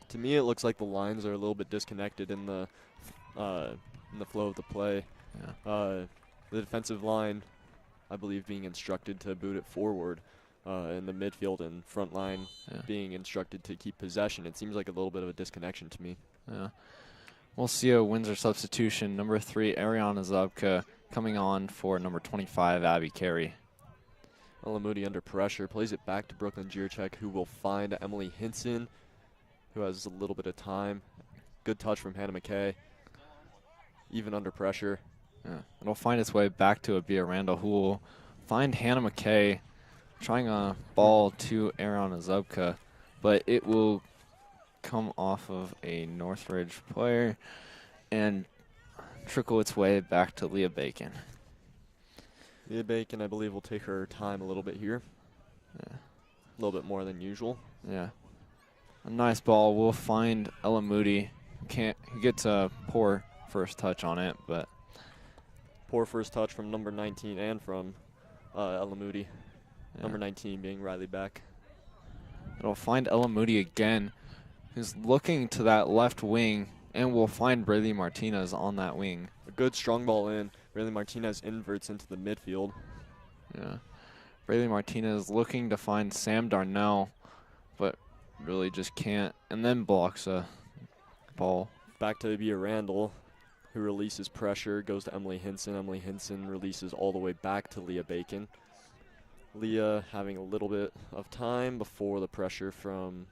To me, it looks like the lines are a little bit disconnected in the flow of the play. Yeah. The defensive line, I believe, being instructed to boot it forward, and the midfield and front line being instructed to keep possession. It seems like a little bit of a disconnection to me. Yeah. We'll see a Windsor substitution. Number 3, Ariana Zubka, coming on for number 25, Abby Carey. Ella Moody under pressure, plays it back to Brooklyn Jirchek, who will find Emily Hinson, who has a little bit of time. Good touch from Hannah McKay, even under pressure. Yeah. It'll find its way back to Abia Randall, who will find Hannah McKay trying a ball to Ariana Zubka, but it will come off of a Northridge player and trickle its way back to Leah Bacon. Leah Bacon, I believe, will take her time a little bit here. Yeah. A little bit more than usual. Yeah. A nice ball. We'll find Ella Moody. He gets a poor first touch on it, but poor first touch from number 19 and from Ella Moody. Yeah. Number 19 being Riley Beck. It'll find Ella Moody again, who's looking to that left wing, and we'll find Braylee Martinez on that wing. A good strong ball in. Braylee Martinez inverts into the midfield. Yeah. Braylee Martinez looking to find Sam Darnell, but really just can't, and then blocks a ball. Back to Abia Randall, who releases pressure, goes to Emily Hinson. Emily Hinson releases all the way back to Leah Bacon. Leah having a little bit of time before the pressure from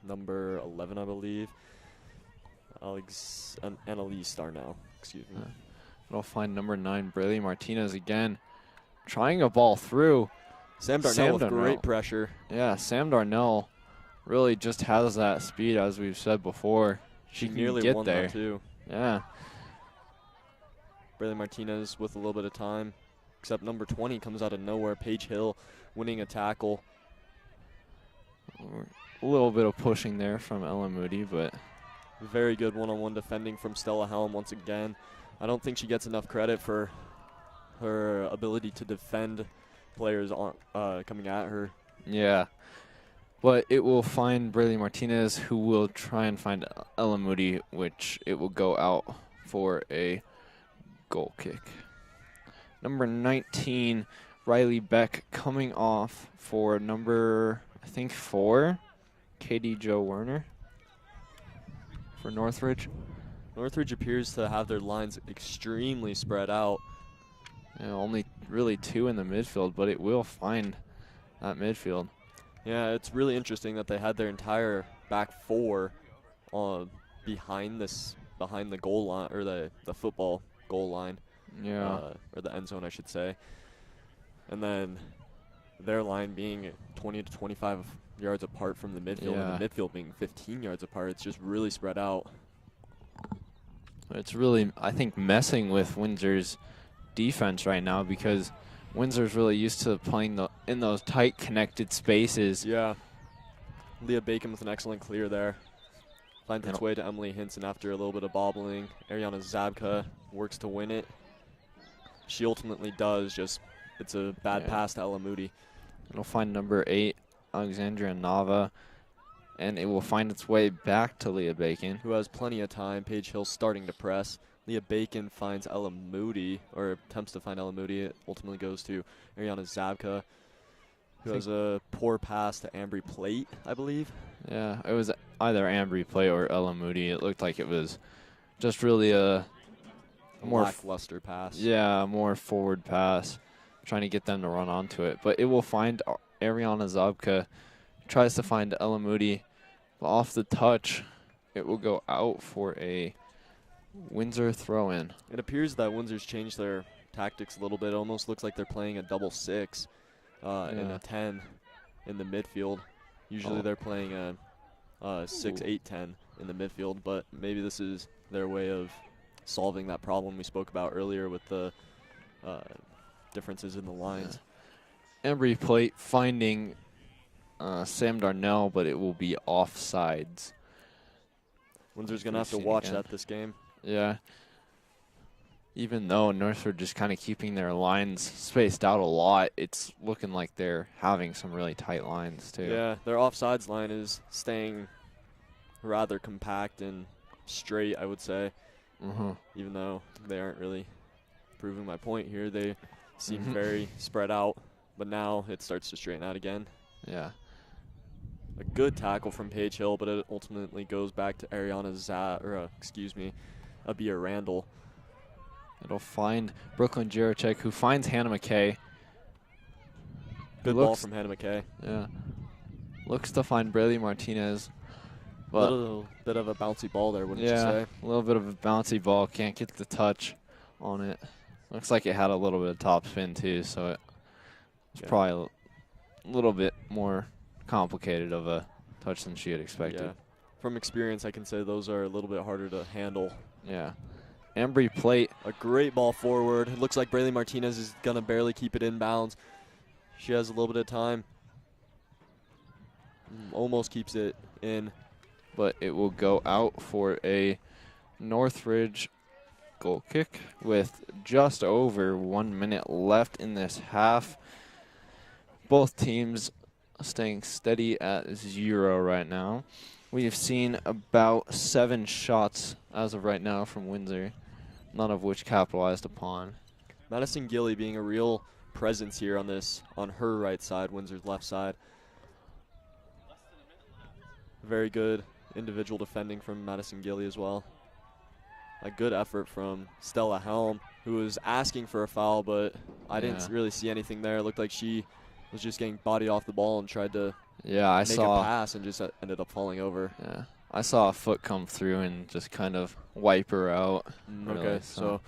number 11, I believe. Annalise Darnell, excuse me. It'll find number 9, Braylee Martinez again, trying a ball through. Sam Darnell with great pressure. Yeah, Sam Darnell really just has that speed, as we've said before. She can nearly get won there. That too. Yeah. Braylee Martinez with a little bit of time, except number 20 comes out of nowhere. Paige Hill winning a tackle. A little bit of pushing there from Ella Moody, but very good one-on-one defending from Stella Helm once again. I don't think she gets enough credit for her ability to defend players coming at her. Yeah. But it will find Braylee Martinez, who will try and find Ella Moody, which it will go out for a goal kick. Number 19, Riley Beck coming off for number, I think, 4, Katie Joe Werner for Northridge. Northridge appears to have their lines extremely spread out. Only really 2 in the midfield, but it will find that midfield. Yeah, it's really interesting that they had their entire back 4 behind the goal line, or the football goal line. Yeah. Or the end zone, I should say. And then their line being 20 to 25 yards apart from the midfield, and the midfield being 15 yards apart. It's just really spread out. It's really, I think, messing with Windsor's defense right now, because Windsor's really used to playing in those tight connected spaces. Yeah. Leah Bacon with an excellent clear there. Finds its way to Emily Hinson after a little bit of bobbling. Ariana Zabka works to win it. She ultimately does, just it's a bad pass to Ella Moody. It'll find number 8, Alexandria Nava, and it will find its way back to Leah Bacon, who has plenty of time. Paige Hill starting to press. Leah Bacon finds Ella Moody, or attempts to find Ella Moody. It ultimately goes to Ariana Zabka, who has a poor pass to Ambry Plate, I believe. Yeah, it was either Ambry Plate or Ella Moody. It looked like it was just really a more lackluster pass. Yeah, more forward pass, trying to get them to run onto it. But it will find Ariana Zabka, tries to find Ella Moody, but off the touch, it will go out for a Windsor throw-in. It appears that Windsor's changed their tactics a little bit. It almost looks like they're playing a double 6 and a 10 in the midfield. Usually they're playing a 6-8-10 in the midfield, but maybe this is their way of solving that problem we spoke about earlier with the differences in the lines. Embry Plate finding Sam Darnell, but it will be offsides. Windsor's going to have to watch that this game. Yeah. Even though Northridge is kind of keeping their lines spaced out a lot, it's looking like they're having some really tight lines too. Yeah, their offsides line is staying rather compact and straight, I would say. Even though they aren't really proving my point here. They seem very spread out, but now it starts to straighten out again. Yeah. A good tackle from Paige Hill, but it ultimately goes back to Ariana Abia Randall. It'll find Brooklyn Jiracek, who finds Hannah McKay. Good ball from Hannah McKay. Yeah. Looks to find Braylee Martinez. A little bit of a bouncy ball there, wouldn't you say? A little bit of a bouncy ball. Can't get the touch on it. Looks like it had a little bit of top spin too, so it's probably a little bit more complicated of a touch than she had expected. Yeah. From experience, I can say those are a little bit harder to handle. Yeah. Embry Plate. A great ball forward. It looks like Braylee Martinez is going to barely keep it in bounds. She has a little bit of time. Almost keeps it in. But it will go out for a Northridge goal kick with just over 1 minute left in this half. Both teams staying steady at 0 right now. We've seen about 7 shots as of right now from Windsor, none of which capitalized upon. Madison Gilly being a real presence here on her right side, Windsor's left side. Very good individual defending from Madison Gilly as well. A good effort from Stella Helm, who was asking for a foul, but I didn't really see anything there. It looked like she was just getting bodied off the ball and tried to make a pass and just ended up falling over. Yeah, I saw a foot come through and just kind of wipe her out. Really, okay, so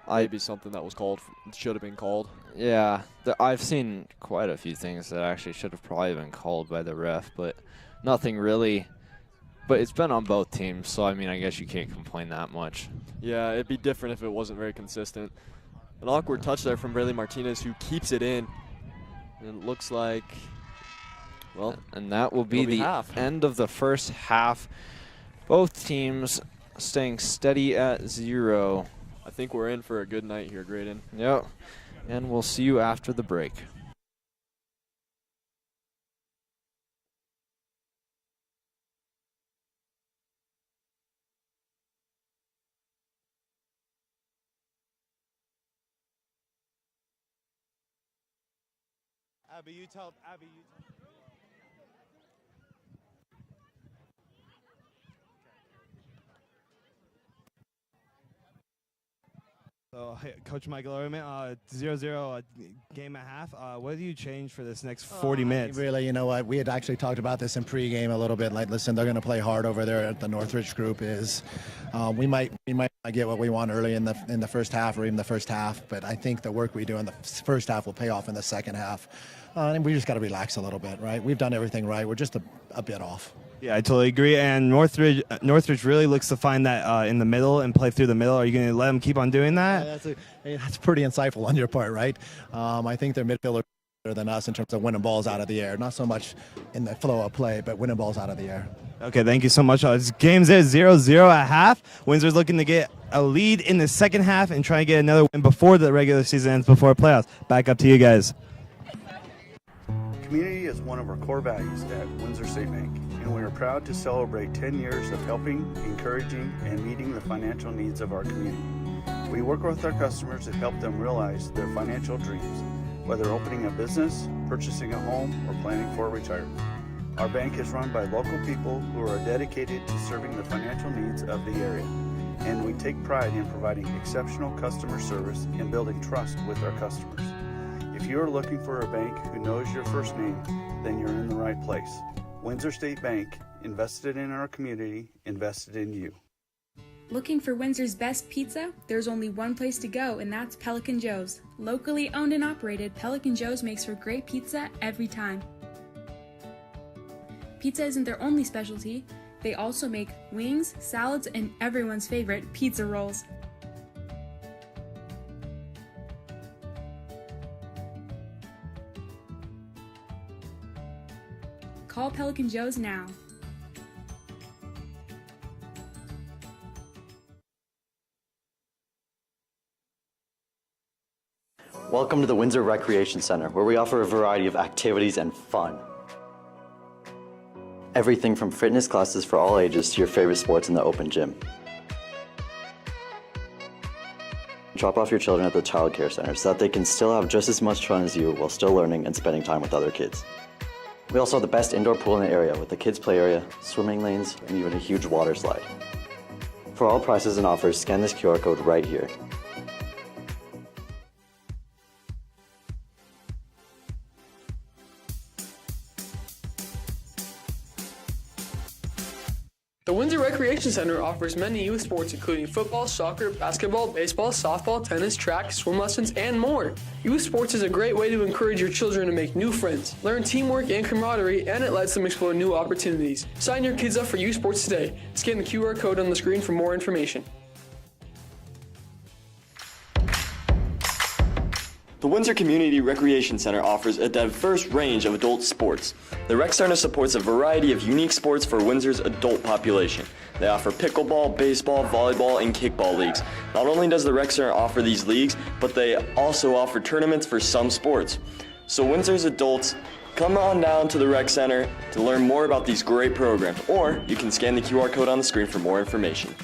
maybe something that was called should have been called. Yeah, I've seen quite a few things that actually should have probably been called by the ref, but nothing really. But it's been on both teams, so I mean, I guess you can't complain that much. Yeah, it'd be different if it wasn't very consistent. An awkward touch there from Braylee Martinez, who keeps it in. And it looks like, well, and that will be the end of the first half. Both teams staying steady at 0. I think we're in for a good night here, Graydon. Yep, and we'll see you after the break. Abby, you tell. So, hey, Coach Michael Ehrman, 0-0 game at half. What do you change for this next 40 minutes? Really, you know what? We had actually talked about this in pregame a little bit. Like, listen, they're going to play hard over there at the Northridge group. We might get what we want early in the first half or even the first half, but I think the work we do in the first half will pay off in the second half. And we just got to relax a little bit, right? We've done everything right. We're just a bit off. Yeah, I totally agree. And Northridge really looks to find that in the middle and play through the middle. Are you going to let them keep on doing that? Yeah, that's pretty insightful on your part, right? I think their midfielder is better than us in terms of winning balls out of the air. Not so much in the flow of play, but winning balls out of the air. Okay, thank you so much. This game's at 0-0 at half. Windsor's looking to get a lead in the second half and try to get another win before the regular season ends, before playoffs. Back up to you guys. Community is one of our core values at Windsor State Bank, and we are proud to celebrate 10 years of helping, encouraging, and meeting the financial needs of our community. We work with our customers to help them realize their financial dreams, whether opening a business, purchasing a home, or planning for retirement. Our bank is run by local people who are dedicated to serving the financial needs of the area, and we take pride in providing exceptional customer service and building trust with our customers. If you are looking for a bank who knows your first name, then you're in the right place. Windsor State Bank, invested in our community, invested in you. Looking for Windsor's best pizza? There's only one place to go, and that's Pelican Joe's. Locally owned and operated, Pelican Joe's makes for great pizza every time. Pizza isn't their only specialty. They also make wings, salads, and everyone's favorite, pizza rolls. Call Pelican Joe's now. Welcome to the Windsor Recreation Center, where we offer a variety of activities and fun. Everything from fitness classes for all ages to your favorite sports in the open gym. Drop off your children at the child care center so that they can still have just as much fun as you while still learning and spending time with other kids. We also have the best indoor pool in the area with a kids play area, swimming lanes, and even a huge water slide. For all prices and offers, scan this QR code right here. The Windsor Recreation Center offers many youth sports including football, soccer, basketball, baseball, softball, tennis, track, swim lessons, and more. Youth sports is a great way to encourage your children to make new friends, learn teamwork and camaraderie, and it lets them explore new opportunities. Sign your kids up for youth sports today. Scan the QR code on the screen for more information. The Windsor Community Recreation Center offers a diverse range of adult sports. The Rec Center supports a variety of unique sports for Windsor's adult population. They offer pickleball, baseball, volleyball, and kickball leagues. Not only does the Rec Center offer these leagues, but they also offer tournaments for some sports. So Windsor's adults, come on down to the Rec Center to learn more about these great programs, or you can scan the QR code on the screen for more information.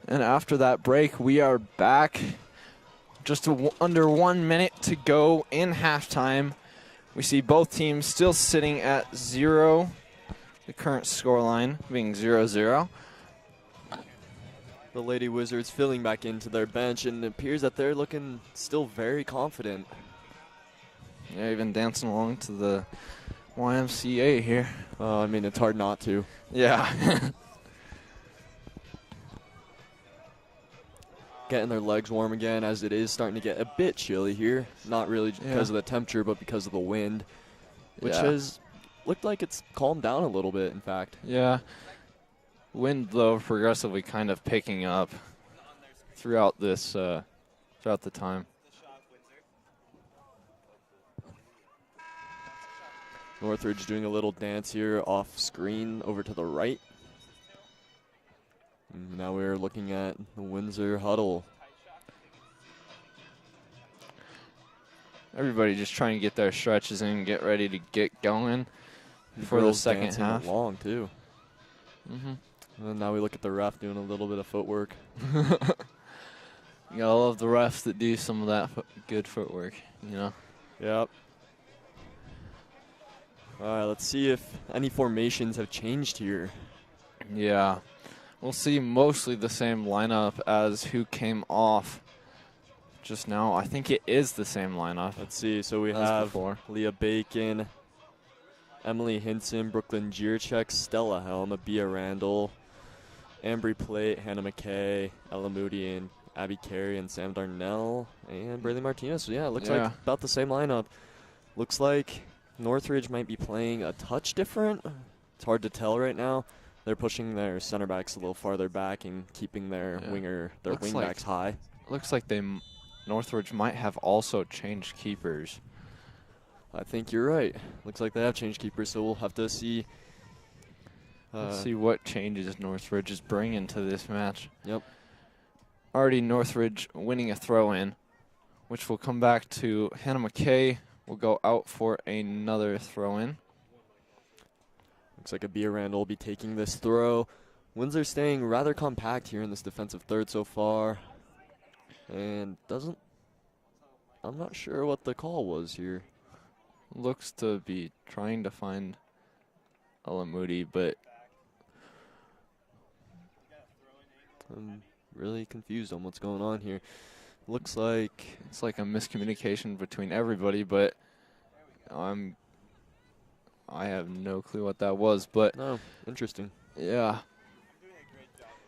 And after that break, we are back. Just under 1 minute to go in halftime. We see both teams still sitting at 0. The current scoreline being 0-0. The Lady Wizards filling back into their bench, and it appears that they're looking still very confident. Yeah, even dancing along to the YMCA here. I mean, it's hard not to. Yeah. Getting their legs warm again, as it is starting to get a bit chilly here. Not really because of the temperature, but because of the wind, which has looked like it's calmed down a little bit, in fact. Yeah. Wind, though, progressively kind of picking up throughout this, throughout the time. Northridge doing a little dance here off screen over to the right. And now we're looking at the Windsor huddle. Everybody just trying to get their stretches in, get ready to get going for the second half. Long too. And now we look at the ref doing a little bit of footwork. You gotta love the refs that do some of that good footwork, you know? Yep. All right, let's see if any formations have changed here. Yeah. We'll see mostly the same lineup as who came off just now. I think it is the same lineup. Let's see. So we have Leah Bacon, Emily Hinson, Brooklyn Gierchek, Stella Helm, Abia Randall, Ambry Plate, Hannah McKay, Ella Moody, and Abby Carey, and Sam Darnell, and Braylee Martinez. So, yeah, it looks like about the same lineup. Looks like Northridge might be playing a touch different. It's hard to tell right now. They're pushing their center backs a little farther back and keeping their wing backs high. Looks like Northridge might have also changed keepers. I think you're right. Looks like they have changed keepers, so we'll have to see. Let's see what changes Northridge is bringing to this match. Yep. Already Northridge winning a throw-in, which will come back to Hannah McKay. Will go out for another throw-in. Looks like Abia Randall will be taking this throw. Windsor staying rather compact here in this defensive third so far. And I'm not sure what the call was here. Looks to be trying to find Ella Moody, but I'm really confused on what's going on here. Looks like it's like a miscommunication between everybody, but I have no clue what that was, but interesting. Yeah.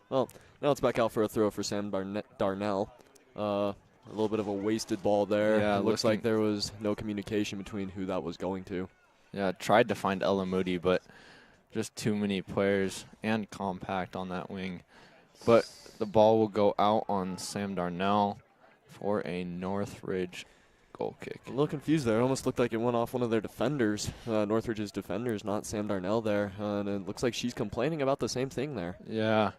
Well, now it's back out for a throw for Sam Darnell. A little bit of a wasted ball there. Yeah, it looks like there was no communication between who that was going to. Yeah, tried to find Ella Moody, but just too many players and compact on that wing. But the ball will go out on Sam Darnell for a Northridge goal kick. A little confused there. It almost looked like it went off one of their defenders, Northridge's defenders, not Sam Darnell there. And it looks like she's complaining about the same thing there. Yeah.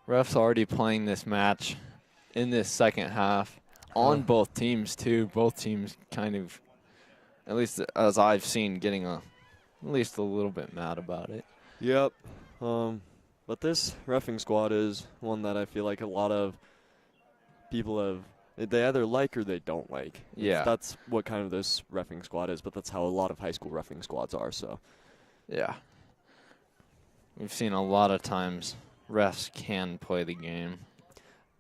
Refs already playing this match in this second half on both teams, too. Both teams kind of, at least as I've seen, getting at least a little bit mad about it. Yep. But this reffing squad is one that I feel like a lot of people they either like or they don't like. Yeah. That's what kind of this reffing squad is, but that's how a lot of high school reffing squads are, so. Yeah. We've seen a lot of times refs can play the game.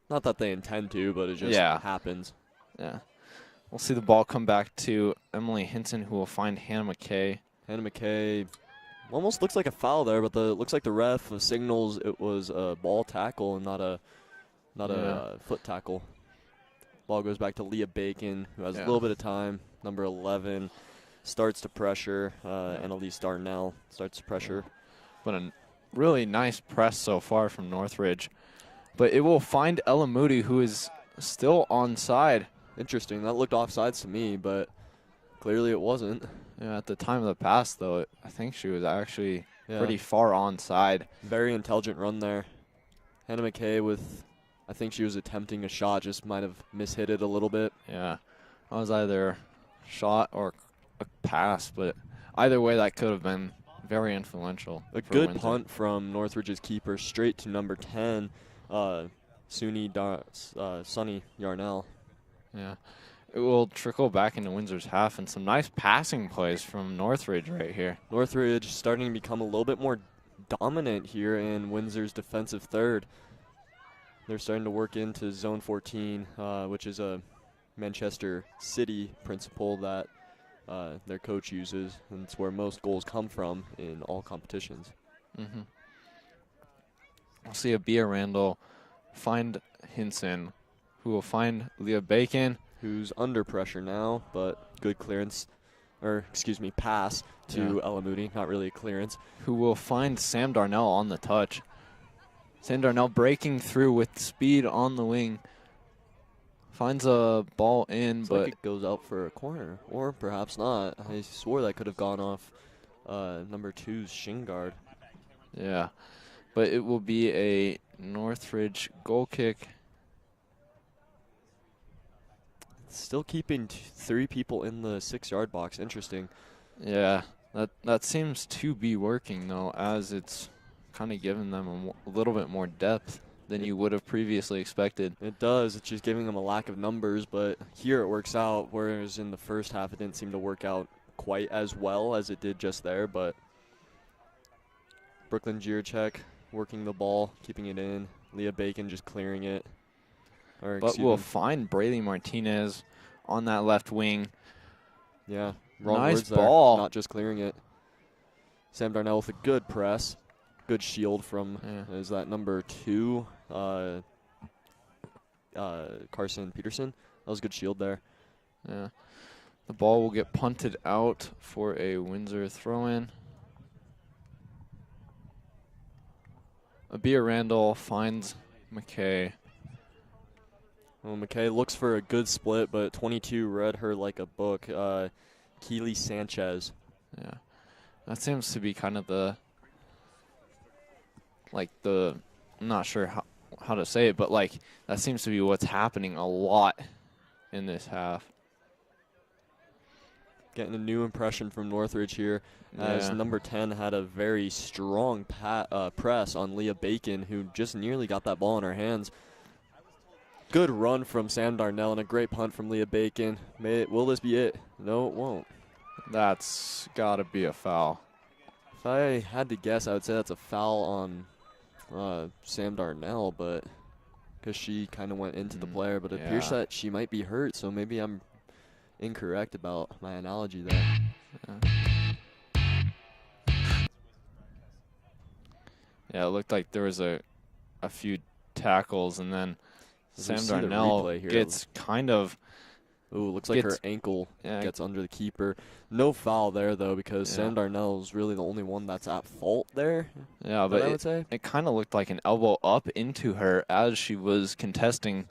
Not that they intend to, but it just happens. Yeah. We'll see the ball come back to Emily Hinton, who will find Hannah McKay. Hannah McKay almost looks like a foul there, but looks like the ref signals it was a ball tackle and not a foot tackle. Ball goes back to Leah Bacon, who has a little bit of time. Number 11 starts to pressure, and Elise Darnell starts to pressure. But a really nice press so far from Northridge. But it will find Ella Moody, who is still onside. Interesting. That looked offsides to me, but clearly it wasn't. Yeah, at the time of the pass, though, I think she was actually pretty far onside. Very intelligent run there. Hannah McKay with, I think she was attempting a shot, just might have mishit it a little bit. Yeah, that was either a shot or a pass, but either way, that could have been very influential. A good punt from Northridge's keeper straight to number 10. Sonny Yarnell. Yeah. It will trickle back into Windsor's half, and some nice passing plays from Northridge right here. Northridge starting to become a little bit more dominant here in Windsor's defensive third. They're starting to work into zone 14, which is a Manchester City principle that their coach uses, and it's where most goals come from in all competitions. Mm-hmm. We'll see a Bia Randall find Hinson, who will find Leah Bacon, who's under pressure now, but good clearance, pass to Ella Moody, not really a clearance. Who will find Sam Darnell on the touch. Sam Darnell breaking through with speed on the wing. Finds a ball in, Looks but like it goes out for a corner, or perhaps not. I swore that could have gone off number 2's shin guard. Yeah, but it will be a Northridge goal kick. Still keeping 3 people in the 6-yard box. Interesting. Yeah, that seems to be working, though, as it's kind of giving them a little bit more depth than you would have previously expected. It does. It's just giving them a lack of numbers, but here it works out, whereas in the first half it didn't seem to work out quite as well as it did just there. But Brooklyn Jiracek working the ball, keeping it in. Leah Bacon just clearing it. But we'll find Braylee Martinez on that left wing. Yeah, wrong nice words ball. There, not just clearing it. Sam Darnell with a good press. Good shield from, is that number 2, Carson Peterson. That was a good shield there. Yeah. The ball will get punted out for a Windsor throw-in. Abia Randall finds McKay. Well, McKay looks for a good split, but 22 read her like a book. Keely Sanchez. Yeah. That seems to be kind of I'm not sure how to say it, but that seems to be what's happening a lot in this half. Getting a new impression from Northridge here, as number 10 had a very strong press on Leah Bacon, who just nearly got that ball in her hands. Good run from Sam Darnell and a great punt from Leah Bacon. Will this be it? No, it won't. That's got to be a foul. If I had to guess, I would say that's a foul on Sam Darnell, but because she kind of went into the player, but it appears that she might be hurt, so maybe I'm incorrect about my analogy there. Yeah, it looked like there was a few tackles, and then Sam Darnell gets kind of... Ooh, looks like her ankle gets under the keeper. No foul there, though, because Sam Darnell is really the only one that's at fault there. Yeah, but I would say it kind of looked like an elbow up into her as she was contesting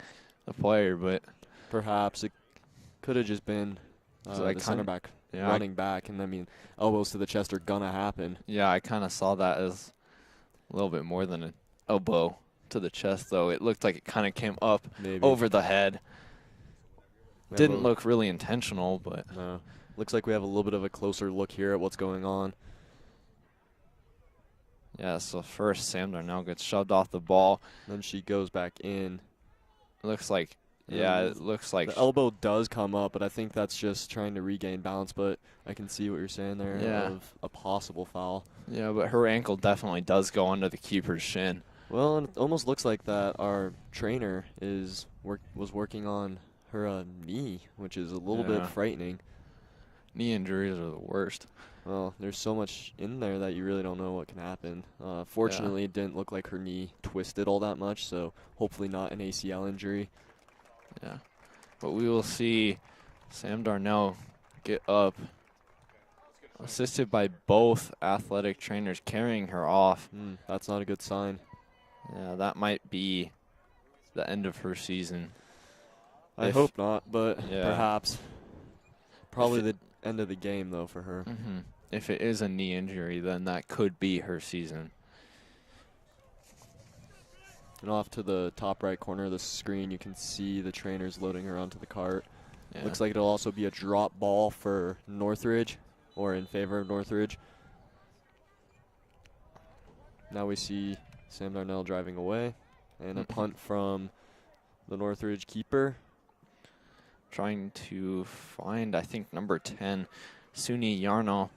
the player, but... Perhaps it could have just been the center back running back, and I mean, elbows to the chest are going to happen. Yeah, I kind of saw that as a little bit more than an elbow to the chest, though. It looked like it kind of came up over the head. Didn't look really intentional, but... No. Looks like we have a little bit of a closer look here at what's going on. Yeah, so first Sam Darnell gets shoved off the ball. Then she goes back in. Looks like... Yeah, it looks like... The elbow does come up, but I think that's just trying to regain balance, but I can see what you're saying there of a possible foul. Yeah, but her ankle definitely does go under the keeper's shin. Well, it almost looks like that our trainer was working on her knee, which is a little bit frightening. Knee injuries are the worst. Well, there's so much in there that you really don't know what can happen. Fortunately, it didn't look like her knee twisted all that much, so hopefully not an ACL injury. Yeah, but we will see Sam Darnell get up, assisted by both athletic trainers carrying her off. That's not a good sign. Yeah, that might be the end of her season. I hope not, but perhaps. Probably the end of the game, though, for her. If it is a knee injury, then that could be her season. And off to the top right corner of the screen, you can see the trainers loading her onto the cart. Yeah. Looks like it'll also be a drop ball for Northridge, or in favor of Northridge. Now we see Sam Darnell driving away. And a punt from the Northridge keeper. Trying to find, I think, number 10, Suni Yarno.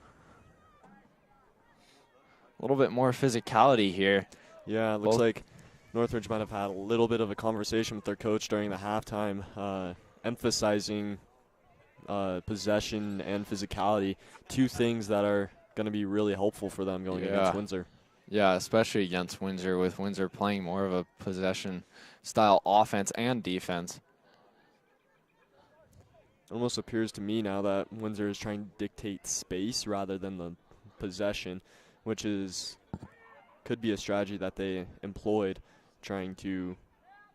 A little bit more physicality here. Yeah, it looks like Northridge might have had a little bit of a conversation with their coach during the halftime, emphasizing possession and physicality, two things that are going to be really helpful for them going against Windsor. Yeah, especially against Windsor, with Windsor playing more of a possession-style offense and defense. It almost appears to me now that Windsor is trying to dictate space rather than the possession, which could be a strategy that they employed, trying to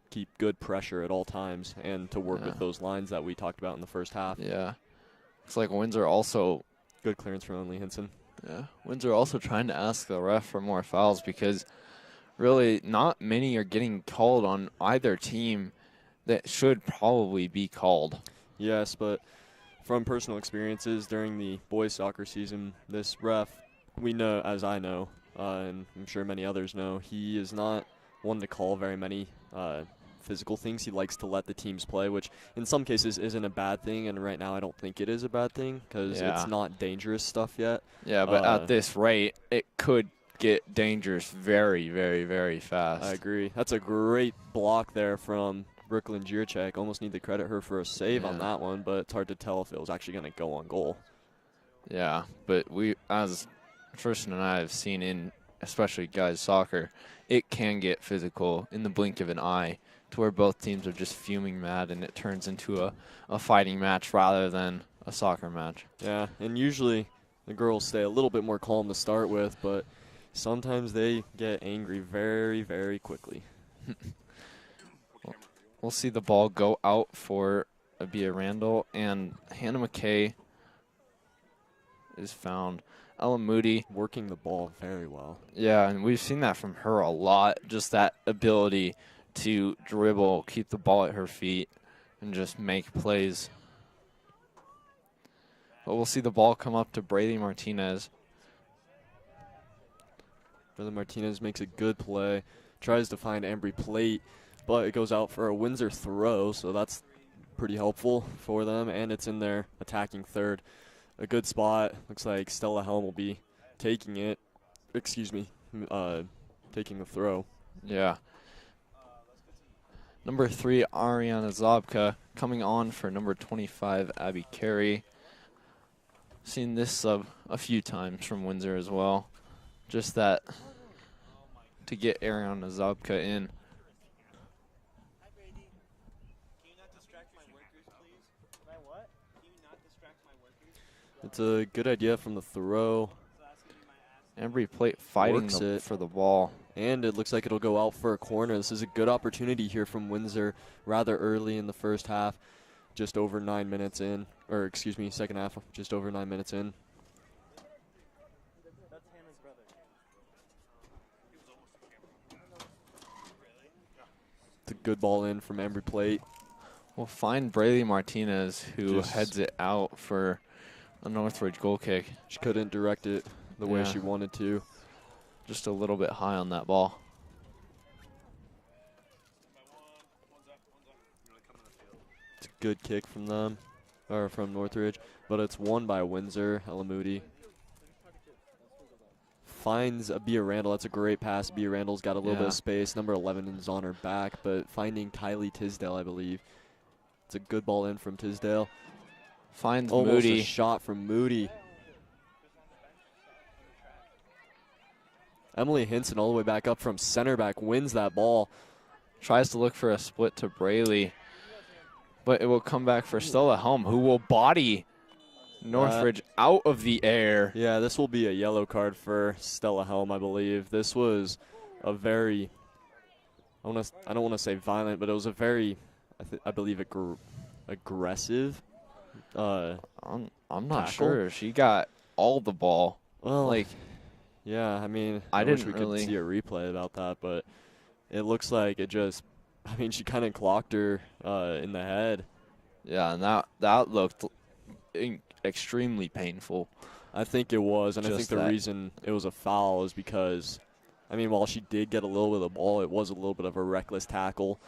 keep good pressure at all times and to work with those lines that we talked about in the first half. Yeah. Looks like Windsor also... Good clearance from Lee Hinson. Yeah. Windsor also trying to ask the ref for more fouls because really not many are getting called on either team that should probably be called. Yes, but from personal experiences during the boys soccer season, this ref, we know, as I know, and I'm sure many others know, he is not one to call very many physical things. He likes to let the teams play, which in some cases isn't a bad thing, and right now I don't think it is a bad thing because it's not dangerous stuff yet. Yeah, but at this rate, it could get dangerous very, very, very fast. I agree. That's a great block there from Brooklyn Jirchek. Almost need to credit her for a save on that one, but it's hard to tell if it was actually going to go on goal. Yeah, but we, as Tristan and I have seen in especially guys soccer, it can get physical in the blink of an eye to where both teams are just fuming mad and it turns into a fighting match rather than a soccer match. Yeah, and usually the girls stay a little bit more calm to start with, but sometimes they get angry very, very quickly. We'll see the ball go out for Abia Randall, and Hannah McKay is found. Ella Moody working the ball very well. Yeah, and we've seen that from her a lot, just that ability to dribble, keep the ball at her feet, and just make plays. But we'll see the ball come up to Brady Martinez. Brother Martinez makes a good play, tries to find Embry Plate, but it goes out for a Windsor throw, so that's pretty helpful for them, and it's in their attacking third. A good spot. Looks like Stella Helm will be taking it. Taking the throw. Yeah. Number 3, Ariana Zabka, coming on for number 25, Abby Carey. Seen this sub a few times from Windsor as well. Just that to get Ariana Zabka in. It's a good idea from the throw. Embry Plate fighting for the ball. And it looks like it'll go out for a corner. This is a good opportunity here from Windsor rather early in the first half. Just over 9 minutes in. Or, excuse me, second half, just over 9 minutes in. It's a good ball in from Embry Plate. We'll find Brady Martinez, who heads it out for a Northridge goal kick. She couldn't direct it the way she wanted to. Just a little bit high on that ball. It's a good kick from them, or from Northridge, but it's won by Windsor. Ella Moody finds Abia Randall. That's a great pass. Abia Randall's got a little bit of space. Number 11 is on her back, but finding Kylie Tisdale, I believe. It's a good ball in from Tisdale. Finds almost Moody. A shot from Moody. Emily Hinson all the way back up from center back wins that ball. Tries to look for a split to Braley, but it will come back for Stella Helm, who will body Northridge out of the air. Yeah, this will be a yellow card for Stella Helm, I believe. This was a very, I don't want to say violent, but it was a very, I believe, aggressive. I'm not sure. She got all the ball. Well, yeah, I mean, I wish we could see a replay about that, but it looks like it just, I mean, she kind of clocked her in the head. Yeah, and that looked extremely painful. I think it was, and I think the reason it was a foul is because I mean, while she did get a little bit of the ball, it was a little bit of a reckless tackle,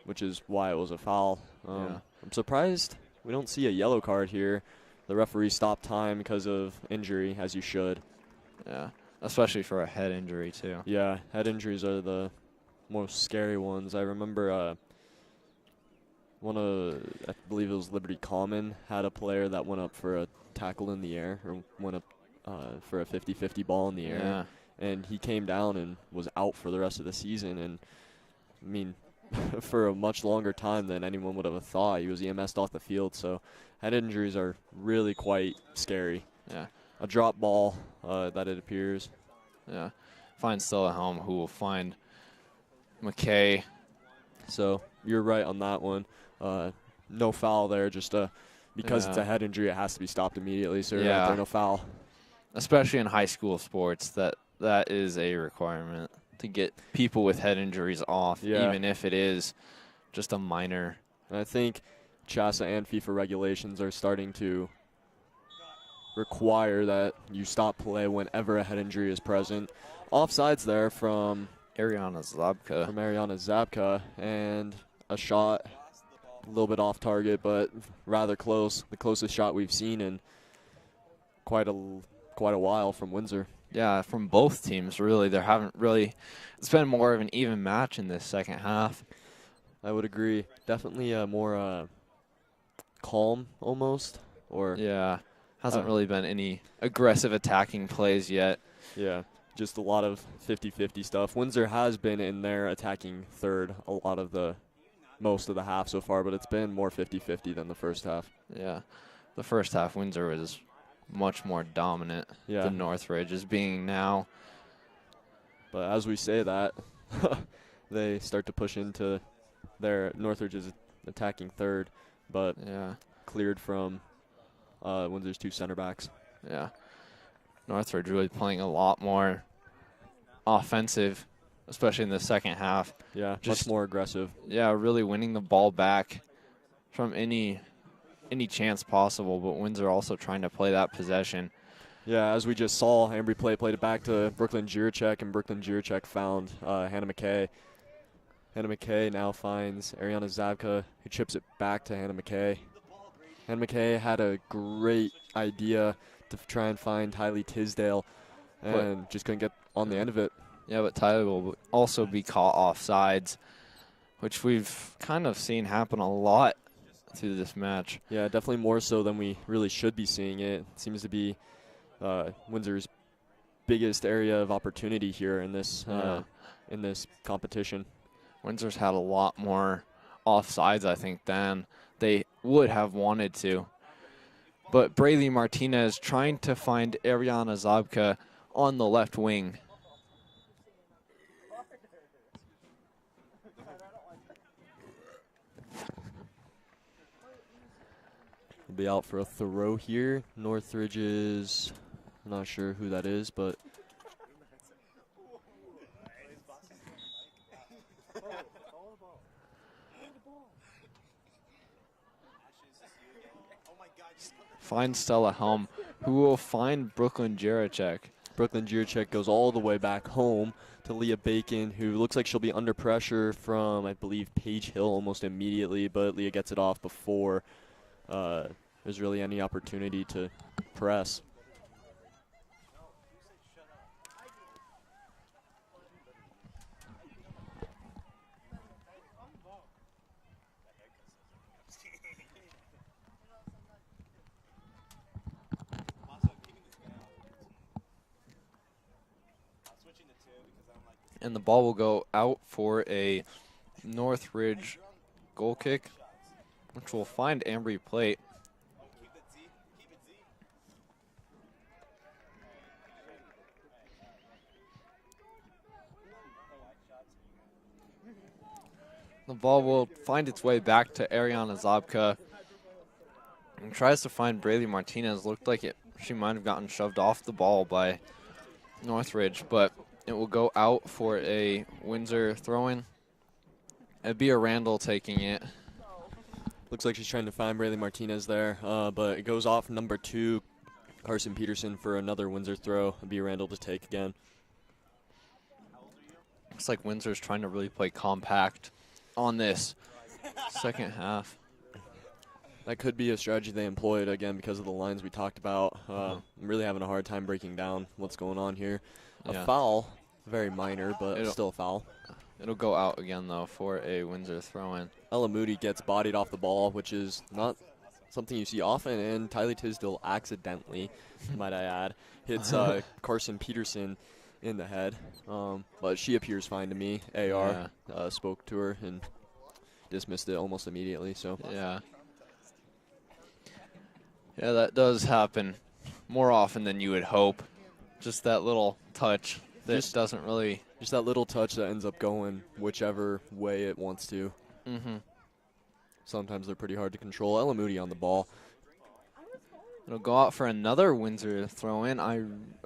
which is why it was a foul. I'm surprised we don't see a yellow card here. The referee stopped time because of injury, as you should. Yeah, especially for a head injury, too. Yeah, head injuries are the most scary ones. I remember I believe it was Liberty Common, had a player that went up for a tackle in the air, or went up for a 50-50 ball in the air. And he came down and was out for the rest of the season. And, I mean, for a much longer time than anyone would have thought. He was EMS'd off the field. So head injuries are really quite scary. Yeah. A drop ball, that it appears. Yeah. Find Stella Helm, who will find McKay. So you're right on that one. No foul there, just because it's a head injury, it has to be stopped immediately. So you're right there, no foul. Especially in high school sports, that is a requirement to get people with head injuries off, even if it is just a minor. And I think CHASA and FIFA regulations are starting to require that you stop play whenever a head injury is present. Offsides there from Ariana Zabka, and a shot a little bit off target, but rather close. The closest shot we've seen in quite a while from Windsor. Yeah, from both teams, really. It's been more of an even match in this second half. I would agree. Definitely more calm almost. Hasn't really been any aggressive attacking plays yet. Yeah, just a lot of 50-50 stuff. Windsor has been in their attacking third most of the half so far, but it's been more 50-50 than the first half. Yeah, the first half Windsor was much more dominant than Northridge is being now. But as we say that, they start to push into their Northridge's attacking third, but cleared from Windsor's two center backs. Yeah, Northridge really playing a lot more offensive, especially in the second half. Yeah, much more aggressive. Yeah, really winning the ball back from any chance possible, but Windsor also trying to play that possession. Yeah, as we just saw, Ambry played it back to Brooklyn Jiracek, and Brooklyn Jiracek found Hannah McKay. Hannah McKay now finds Ariana Zabka, who chips it back to Hannah McKay. Hannah McKay had a great idea to try and find Tylee Tisdale, and just couldn't get on the end of it. Yeah, but Tylee will also be caught off sides, which we've kind of seen happen a lot through this match. Yeah, definitely more so than we really should be seeing it. It seems to be Windsor's biggest area of opportunity here in this competition. Windsor's had a lot more offsides, I think, than they would have wanted to. But Braylee Martinez trying to find Ariana Zabka on the left wing. Will be out for a throw here. Northridge is, I'm not sure who that is, but find Stella Helm, who will find Brooklyn Jiracek. Brooklyn Jiracek goes all the way back home to Leah Bacon, who looks like she'll be under pressure from, I believe, Paige Hill almost immediately, but Leah gets it off before there's really any opportunity to press. And the ball will go out for a Northridge goal kick, which will find Ambry Plate. The ball will find its way back to Ariana Zabka and tries to find Braylee Martinez. Looked like she might have gotten shoved off the ball by Northridge, but it will go out for a Windsor throw-in. It'd be a Randall taking it. Looks like she's trying to find Braylee Martinez there, but it goes off number 2, Carson Peterson, for another Windsor throw. It'd be Randall to take again. Looks like Windsor's trying to really play compact on this second half. That could be a strategy they employed, again, because of the lines we talked about. I'm really having a hard time breaking down what's going on here. A foul, very minor, but still a foul. It'll go out again, though, for a Windsor throw-in. Ella Moody gets bodied off the ball, which is not something you see often, and Tylee Tisdale accidentally, might I add, hits Carson Peterson in the head. But she appears fine to me. AR spoke to her and dismissed it almost immediately. So yeah, that does happen more often than you would hope. Just that little touch that doesn't really... Just that little touch that ends up going whichever way it wants to. Sometimes they're pretty hard to control. Ella Moody on the ball. It'll go out for another Windsor throw-in. I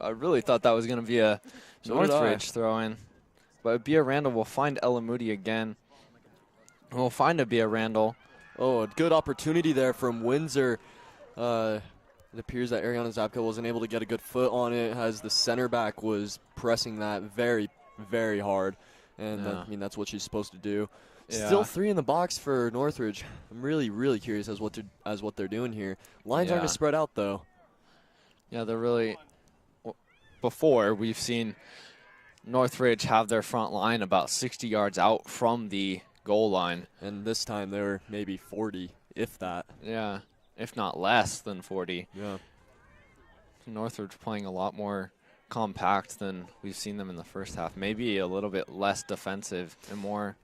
really thought that was going to be a Northridge throw-in. But Bia Randall will find Ella Moody again. We'll find a Bia Randall. Oh, a good opportunity there from Windsor. It appears that Ariana Zabka wasn't able to get a good foot on it as the center back was pressing that very, very hard. And that's what she's supposed to do. Still 3 in the box for Northridge. I'm really, really curious as what they're doing here. Lines aren't spread out, though. Yeah, they're really... Before, we've seen Northridge have their front line about 60 yards out from the goal line. And this time they're maybe 40, if that. Yeah, if not less than 40. Yeah. Northridge playing a lot more compact than we've seen them in the first half. Maybe a little bit less defensive and more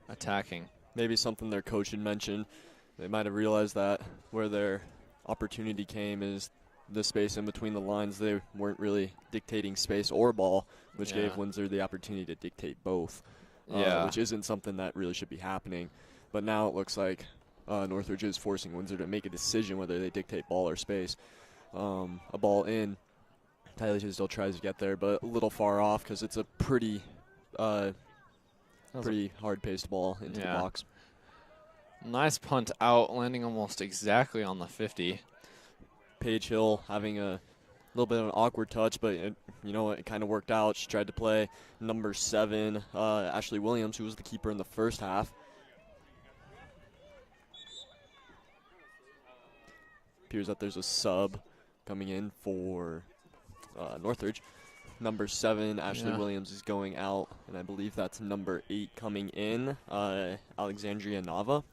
attacking. Maybe something their coach had mentioned. They might have realized that where their opportunity came is the space in between the lines. They weren't really dictating space or ball, which gave Windsor the opportunity to dictate both, which isn't something that really should be happening. But now it looks like Northridge is forcing Windsor to make a decision whether they dictate ball or space. A ball in. Tylee Tisdale tries to get there, but a little far off because it's a pretty hard-paced ball into the box. Nice punt out, landing almost exactly on the 50. Paige Hill having a little bit of an awkward touch, but it kind of worked out. She tried to play number 7, Ashley Williams, who was the keeper in the first half. Appears that there's a sub coming in for Northridge. Number 7, Ashley Williams, is going out, and I believe that's number 8 coming in, Alexandria Nava.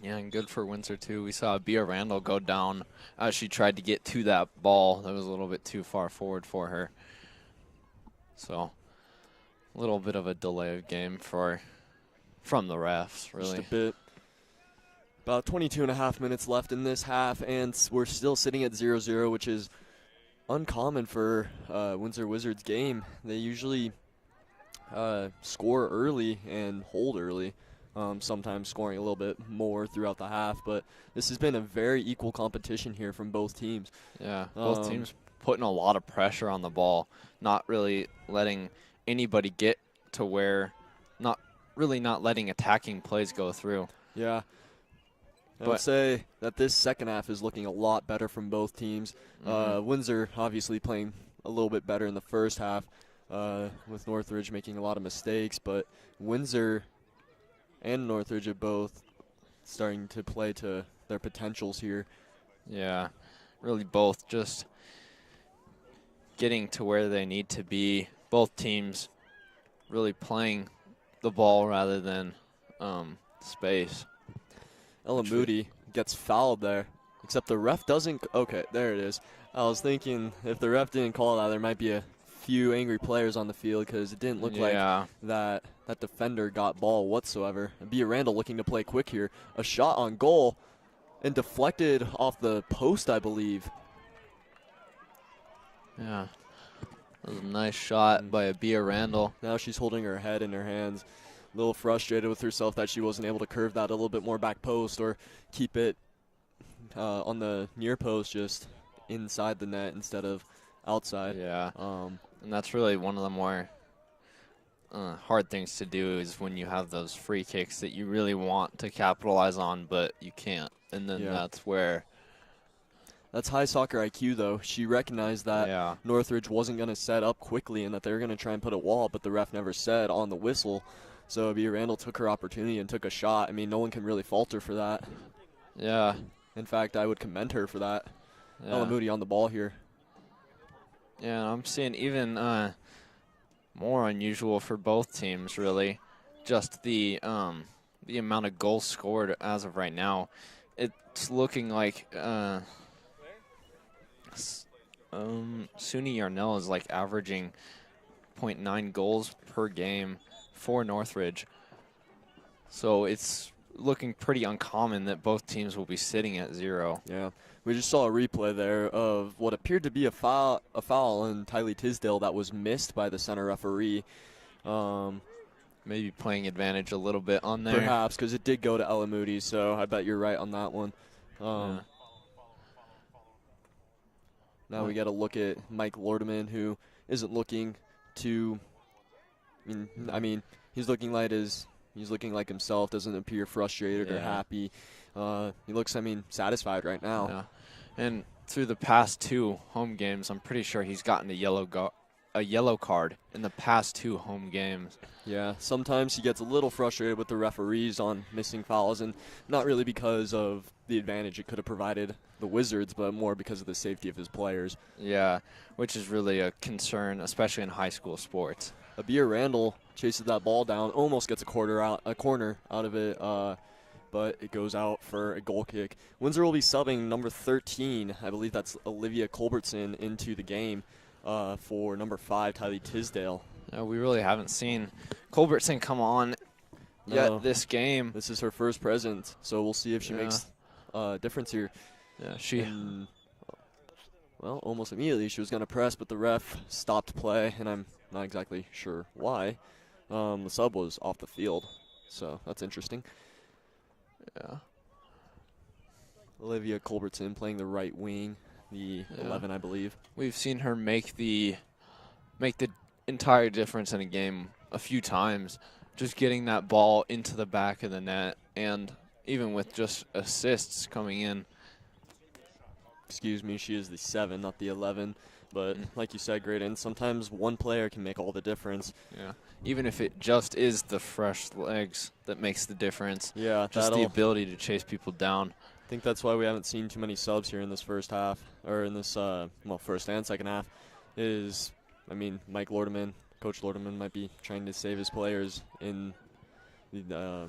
Yeah, and good for Windsor, too. We saw Bia Randall go down as she tried to get to that ball. That was a little bit too far forward for her. So, a little bit of a delay of game from the refs, really. Just a bit. About 22 and a half minutes left in this half, and we're still sitting at 0-0, which is uncommon for Windsor Wizards game. They usually score early and hold early, sometimes scoring a little bit more throughout the half. But this has been a very equal competition here from both teams. Yeah, both teams putting a lot of pressure on the ball, not really letting anybody get to where, not letting attacking plays go through. Yeah. I would say that this second half is looking a lot better from both teams. Windsor obviously playing a little bit better in the first half, with Northridge making a lot of mistakes, but Windsor and Northridge are both starting to play to their potentials here. Yeah, really both just getting to where they need to be. Both teams really playing the ball rather than space. Ella Moody gets fouled there, except the ref doesn't. Okay, there it is. I was thinking if the ref didn't call that, there might be a few angry players on the field because it didn't look like that defender got ball whatsoever. And Bia Randall looking to play quick here. A shot on goal and deflected off the post, I believe. Yeah, that was a nice shot by Bia Randall. Now she's holding her head in her hands. A little frustrated with herself that she wasn't able to curve that a little bit more back post or keep it on the near post just inside the net instead of outside. Yeah, and that's really one of the more hard things to do is when you have those free kicks that you really want to capitalize on, but you can't. And then that's where That's high soccer IQ, though. She recognized that Northridge wasn't going to set up quickly and that they were going to try and put a wall, but the ref never said on the whistle. So Bea Randall took her opportunity and took a shot. I mean, no one can really fault her for that. Yeah. In fact, I would commend her for that. Yeah. Ella Moody on the ball here. Yeah, I'm seeing even more unusual for both teams, really. Just the amount of goals scored as of right now. It's looking like Suni Yarnell is like averaging 0.9 goals per game for Northridge. So it's looking pretty uncommon that both teams will be sitting at 0. Yeah. We just saw a replay there of what appeared to be a foul on Tylee Tisdale that was missed by the center referee. Maybe playing advantage a little bit on there. Perhaps, because it did go to Ella Moody, so I bet you're right on that one. Now we got to look at Mike Lordeman, who isn't looking to. I mean, he's looking like himself. Doesn't appear frustrated or happy. He looks, satisfied right now. Yeah. And through the past 2 home games, I'm pretty sure he's gotten a yellow card in the past 2 home games. Yeah, sometimes he gets a little frustrated with the referees on missing fouls, and not really because of the advantage it could have provided the Wizards, but more because of the safety of his players. Yeah, which is really a concern, especially in high school sports. Bea Randall chases that ball down, almost gets a corner out of it, but it goes out for a goal kick. Windsor will be subbing number 13, I believe that's Olivia Culbertson, into the game for number 5, Tylee Tisdale. We really haven't seen Culbertson come on yet this game. This is her first presence, so we'll see if she makes a difference here. Yeah, well, almost immediately she was going to press, but the ref stopped play, and I'm not exactly sure why. The sub was off the field, so that's interesting. Yeah. Olivia Culbertson playing the right wing, the 11, I believe. We've seen her make the entire difference in a game a few times, just getting that ball into the back of the net, and even with just assists coming in. Excuse me, she is the 7, not the 11. But like you said, Graydon, sometimes one player can make all the difference. Yeah, even if it just is the fresh legs that makes the difference. Yeah, just the ability to chase people down. I think that's why we haven't seen too many subs here in this first half, or in this first and second half. Mike Lordeman, Coach Lordeman, might be trying to save his players in the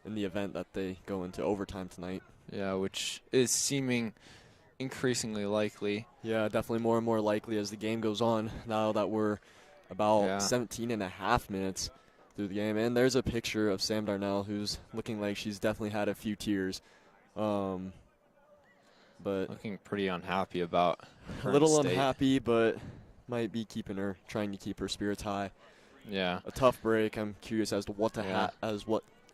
event that they go into overtime tonight. Yeah, which is seeming increasingly likely. Yeah, definitely more and more likely as the game goes on, now that we're about 17 and a half minutes through the game. And there's a picture of Sam Darnell, who's looking like she's definitely had a few tears. But looking pretty unhappy about her a little state. Unhappy, but might be trying to keep her spirits high. Yeah. A tough break. I'm curious as to what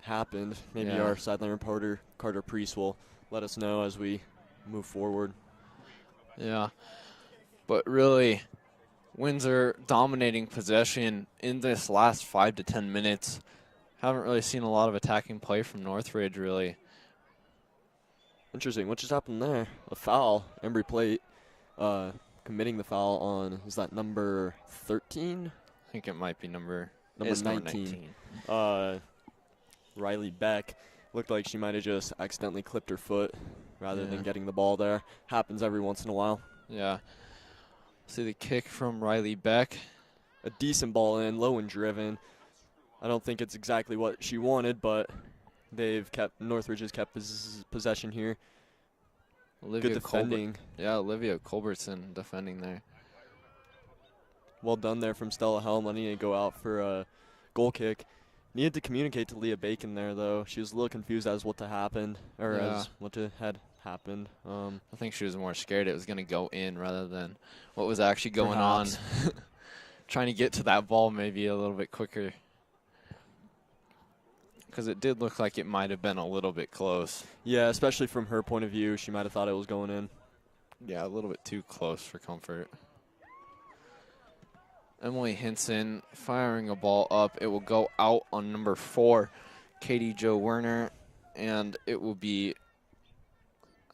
happened. Maybe our sideline reporter, Carter Priest, will let us know as we move forward. Yeah, but really, Windsor dominating possession in this last 5 to 10 minutes. Haven't really seen a lot of attacking play from Northridge, really. Interesting. What just happened there? A foul. Embry Plate committing the foul on, is that number 13? I think it might be number 19. Riley Beck. Looked like she might have just accidentally clipped her foot rather than getting the ball there. Happens every once in a while. Yeah. See the kick from Riley Beck. A decent ball in, low and driven. I don't think it's exactly what she wanted, but Northridge has kept possession here. Olivia Good defending. Olivia Culbertson defending there. Well done there from Stella Helm, letting it go out for a goal kick. Needed to communicate to Leah Bacon there, though. She was a little confused as what had happened. I think she was more scared it was going to go in rather than what was actually going on. Trying to get to that ball maybe a little bit quicker. Because it did look like it might have been a little bit close. Yeah, especially from her point of view. She might have thought it was going in. Yeah, a little bit too close for comfort. Emily Hinson firing a ball up. It will go out on number 4, Katie Jo Werner, and it will be,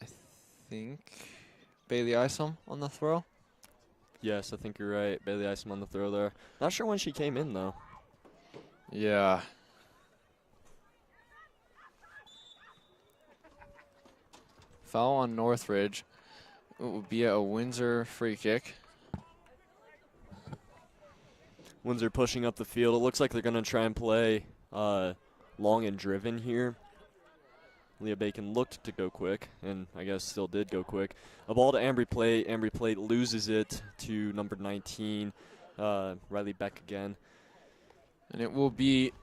I think, Bailey Isom on the throw. Yes, I think you're right. Bailey Isom on the throw there. Not sure when she came in, though. Yeah. Foul on Northridge. It will be a Windsor free kick. Windsor pushing up the field. It looks like they're going to try and play long and driven here. Leah Bacon looked to go quick, and I guess still did go quick. A ball to Ambry Plate. Ambry Plate loses it to number 19, Riley Beck again. And it will be,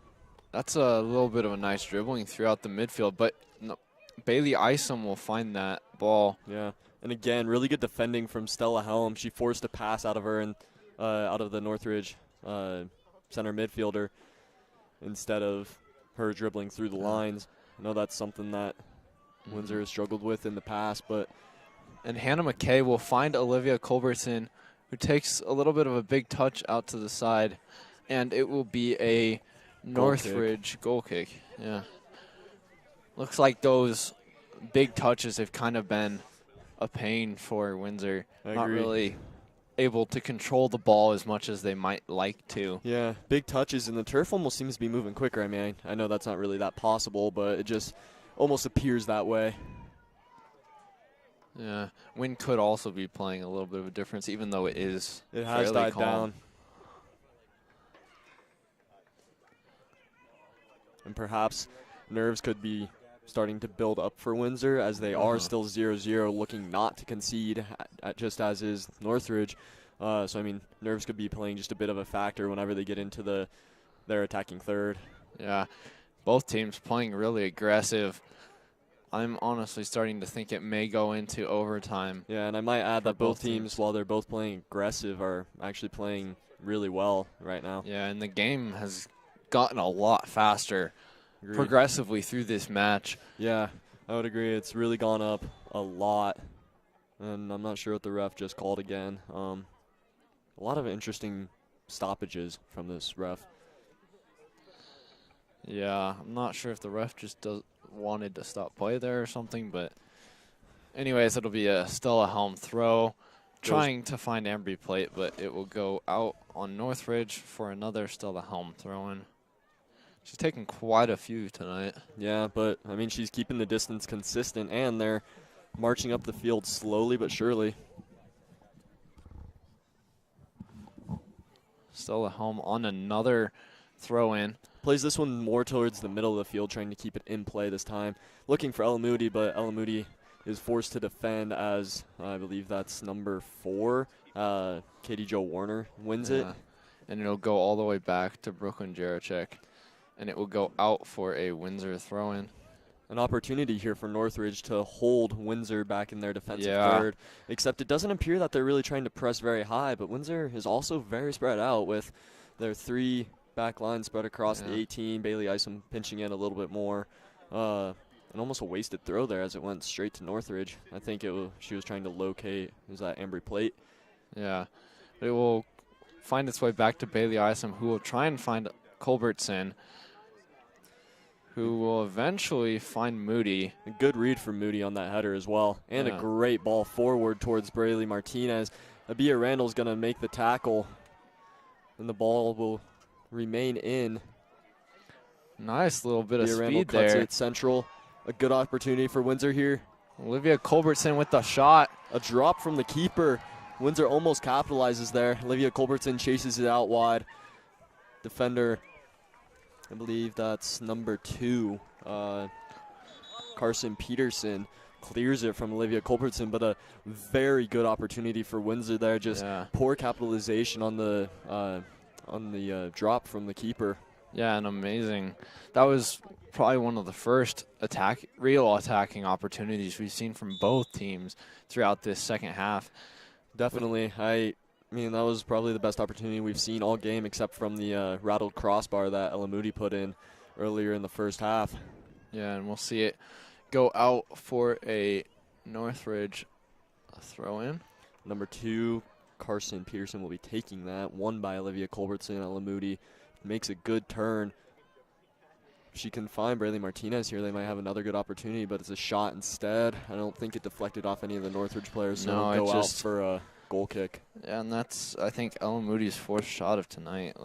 that's a little bit of a nice dribbling throughout the midfield, but no, Bailey Isom will find that ball. Yeah, and again, really good defending from Stella Helm. She forced a pass out of her and out of the Northridge center midfielder instead of her dribbling through the lines. I know that's something that Windsor has struggled with in the past, but. And Hannah McKay will find Olivia Culbertson, who takes a little bit of a big touch out to the side, and it will be a Northridge goal kick. Yeah. Looks like those big touches have kind of been a pain for Windsor. Not really able to control the ball as much as they might like to. Yeah, big touches, and the turf almost seems to be moving quicker. I mean, I know that's not really that possible, but it just almost appears that way. Yeah, wind could also be playing a little bit of a difference, even though it has died down. And perhaps nerves could be starting to build up for Windsor, as they are still 0-0, looking not to concede, just as is Northridge. So, I mean, nerves could be playing just a bit of a factor whenever they get into their attacking third. Yeah, both teams playing really aggressive. I'm honestly starting to think it may go into overtime. Yeah, and I might add that both teams, while they're both playing aggressive, are actually playing really well right now. Yeah, and the game has gotten a lot faster. Agreed. Progressively through this match. Yeah, I would agree. It's really gone up a lot, and I'm not sure what the ref just called again. A lot of interesting stoppages from this ref. Yeah, I'm not sure if the ref just wanted to stop play there or something, but anyways, it'll be a Stella Helm throw, trying to find Ambry Plate, but it will go out on Northridge for another Stella Helm throw-in. She's taken quite a few tonight. Yeah, but, I mean, she's keeping the distance consistent, and they're marching up the field slowly but surely. Stella Helm on another throw-in. Plays this one more towards the middle of the field, trying to keep it in play this time. Looking for Ella Moody, but Ella Moody is forced to defend as, I believe that's number 4, Katie Jo Warner wins it. And it'll go all the way back to Brooklyn Jarachek. And it will go out for a Windsor throw-in. An opportunity here for Northridge to hold Windsor back in their defensive third, except it doesn't appear that they're really trying to press very high, but Windsor is also very spread out with their 3 back lines spread across the 18, Bailey Isom pinching in a little bit more, and almost a wasted throw there as it went straight to Northridge. I think she was trying to locate, is that Ambry Plate? Yeah, it will find its way back to Bailey Isom, who will try and find Culbertson, who will eventually find Moody. A good read from Moody on that header as well. And a great ball forward towards Braley Martinez. Abia Randall's going to make the tackle, and the ball will remain in. Nice little bit of Abia speed Randall there. cuts it central. A good opportunity for Windsor here. Olivia Culbertson with the shot. A drop from the keeper. Windsor almost capitalizes there. Olivia Culbertson chases it out wide. Defender, I believe that's number 2, Carson Peterson, clears it from Olivia Culbertson, but a very good opportunity for Windsor there. Just poor capitalization on the drop from the keeper. Yeah, and amazing. That was probably one of the first real attacking opportunities we've seen from both teams throughout this second half. Definitely. I mean, that was probably the best opportunity we've seen all game, except from the rattled crossbar that Ella Moody put in earlier in the first half. Yeah, and we'll see it go out for a Northridge throw-in. Number 2, Carson Peterson will be taking that. Won by Olivia Culbertson. Ella Moody makes a good turn. if she can find Braylee Martinez here, they might have another good opportunity, but it's a shot instead. I don't think it deflected off any of the Northridge players, so No, it'll go it out just for a goal kick. Yeah, and that's, I think, Ella Moody's 4th shot of tonight.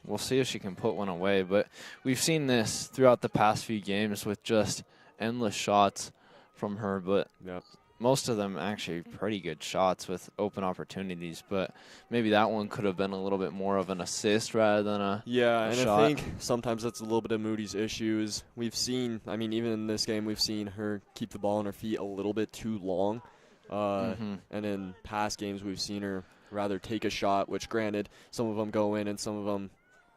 We'll see if she can put one away, but we've seen this throughout the past few games with just endless shots from her, but most of them actually pretty good shots with open opportunities, but maybe that one could have been a little bit more of an assist rather than a shot. I think sometimes that's a little bit of Moody's issues. We've seen, I mean, even in this game, we've seen her keep the ball on her feet a little bit too long. And in past games, we've seen her rather take a shot, which granted, some of them go in and some of them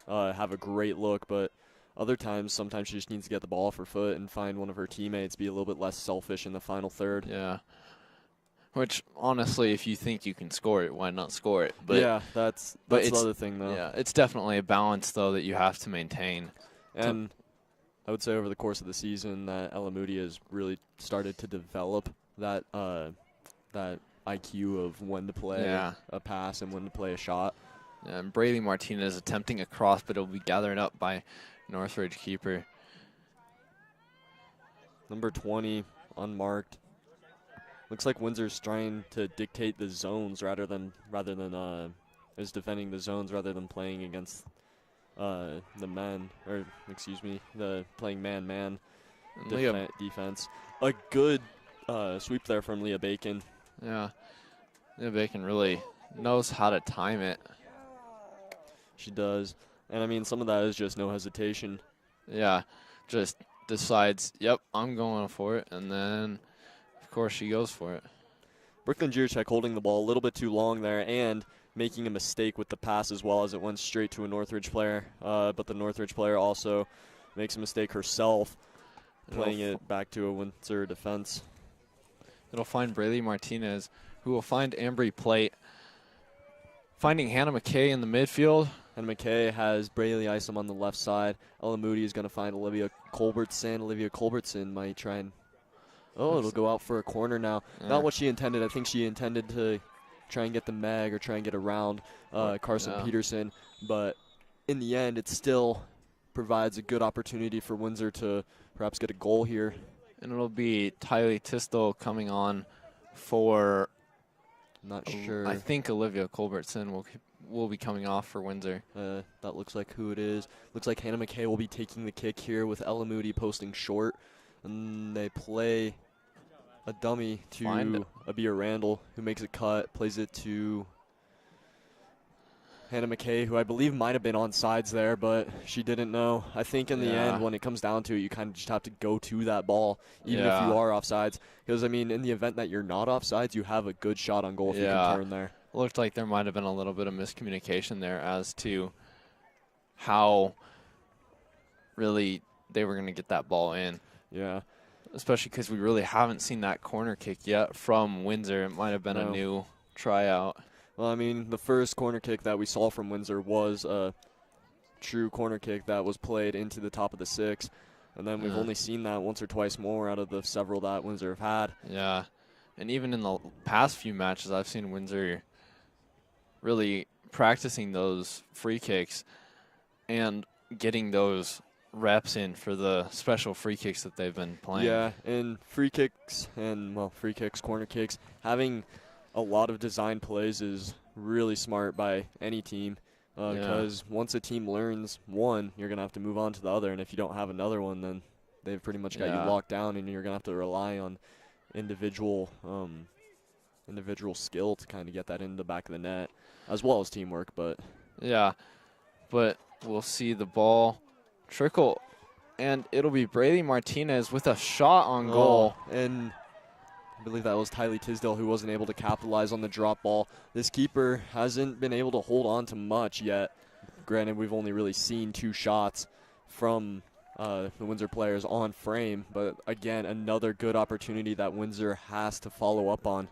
have a great look, but other times, sometimes she just needs to get the ball off her foot and find one of her teammates, be a little bit less selfish in the final third. Yeah. Which, honestly, if you think you can score it, why not score it? But yeah, that's the other thing, though. Yeah, it's definitely a balance, though, that you have to maintain. And I would say over the course of the season that Ella Moody has really started to develop that that IQ of when to play a pass and when to play a shot. Yeah, and Braylee Martinez attempting a cross, but it'll be gathered up by Northridge keeper. Number 20, unmarked. Looks like Windsor's trying to dictate the zones rather than is defending the zones rather than playing against the men, or excuse me, playing man-man defense. A good sweep there from Leah Bacon. Yeah, Leah Bacon really knows how to time it. She does. And, I mean, some of that is just no hesitation. Yeah, just decides, yep, I'm going for it, and then, of course, she goes for it. Brooklyn Gierczek holding the ball a little bit too long there and making a mistake with the pass as well, as it went straight to a Northridge player. But the Northridge player also makes a mistake herself, playing it back to a Windsor defense. It'll find Braylee Martinez, who will find Ambry Plate. Finding Hannah McKay in the midfield. And McKay has Braylee Isom on the left side. Ella Moody is going to find Olivia Culbertson. Olivia Culbertson might try and... Oh, it'll go out for a corner now. Yeah. Not what she intended. I think she intended to try and get the Meg or try and get around Carson Peterson. But in the end, it still provides a good opportunity for Windsor to perhaps get a goal here. And it'll be Tylee Tistel coming on for... Not sure. I think Olivia Culbertson will be coming off for Windsor. That looks like who it is. Looks like Hannah McKay will be taking the kick here with Ella Moody posting short. And they play a dummy to Abia Randall, who makes a cut, plays it to Hannah McKay, who I believe might have been on sides there, but she didn't know. I think in the end, when it comes down to it, you kind of just have to go to that ball, even if you are offsides. Because, I mean, in the event that you're not offsides, you have a good shot on goal if you can turn there. Looked like there might have been a little bit of miscommunication there as to how really they were going to get that ball in. Yeah. Especially because we really haven't seen that corner kick yet from Windsor. It might have been a new tryout. Well, I mean, the first corner kick that we saw from Windsor was a true corner kick that was played into the top of the 6. And then we've only seen that once or twice more out of the several that Windsor have had. Yeah. And even in the past few matches, I've seen Windsor really practicing those free kicks and getting those reps in for the special free kicks that they've been playing. Yeah, and free kicks, corner kicks, having a lot of design plays is really smart by any team because once a team learns one, you're going to have to move on to the other, and if you don't have another one, then they've pretty much got you locked down, and you're going to have to rely on individual skill to kind of get that in the back of the net, as well as teamwork. But we'll see the ball trickle, and it'll be Braylee Martinez with a shot on goal. And I believe that was Tylee Tisdale who wasn't able to capitalize on the drop ball. This keeper hasn't been able to hold on to much yet. Granted, we've only really seen 2 shots from the Windsor players on frame, but again, another good opportunity that Windsor has to follow up on.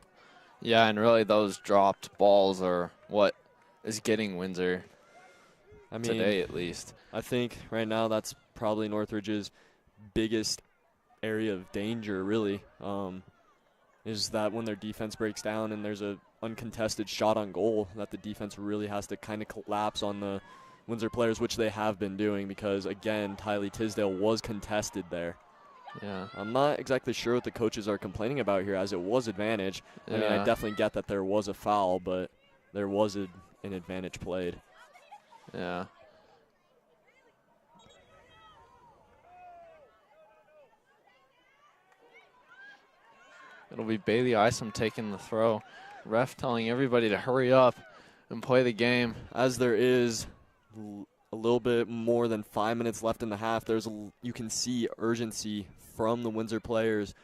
Yeah, and really those dropped balls are what is getting Windsor today, at least. I think right now that's probably Northridge's biggest area of danger, really, is that when their defense breaks down and there's a uncontested shot on goal, that the defense really has to kind of collapse on the Windsor players, which they have been doing because, again, Tylee Tisdale was contested there. Yeah. I'm not exactly sure what the coaches are complaining about here, as it was advantage. I mean, I definitely get that there was a foul, but there was an advantage played. Yeah. It'll be Bailey Isom taking the throw. Ref telling everybody to hurry up and play the game. As there is a little bit more than 5 minutes left in the half, you can see urgency from the Windsor players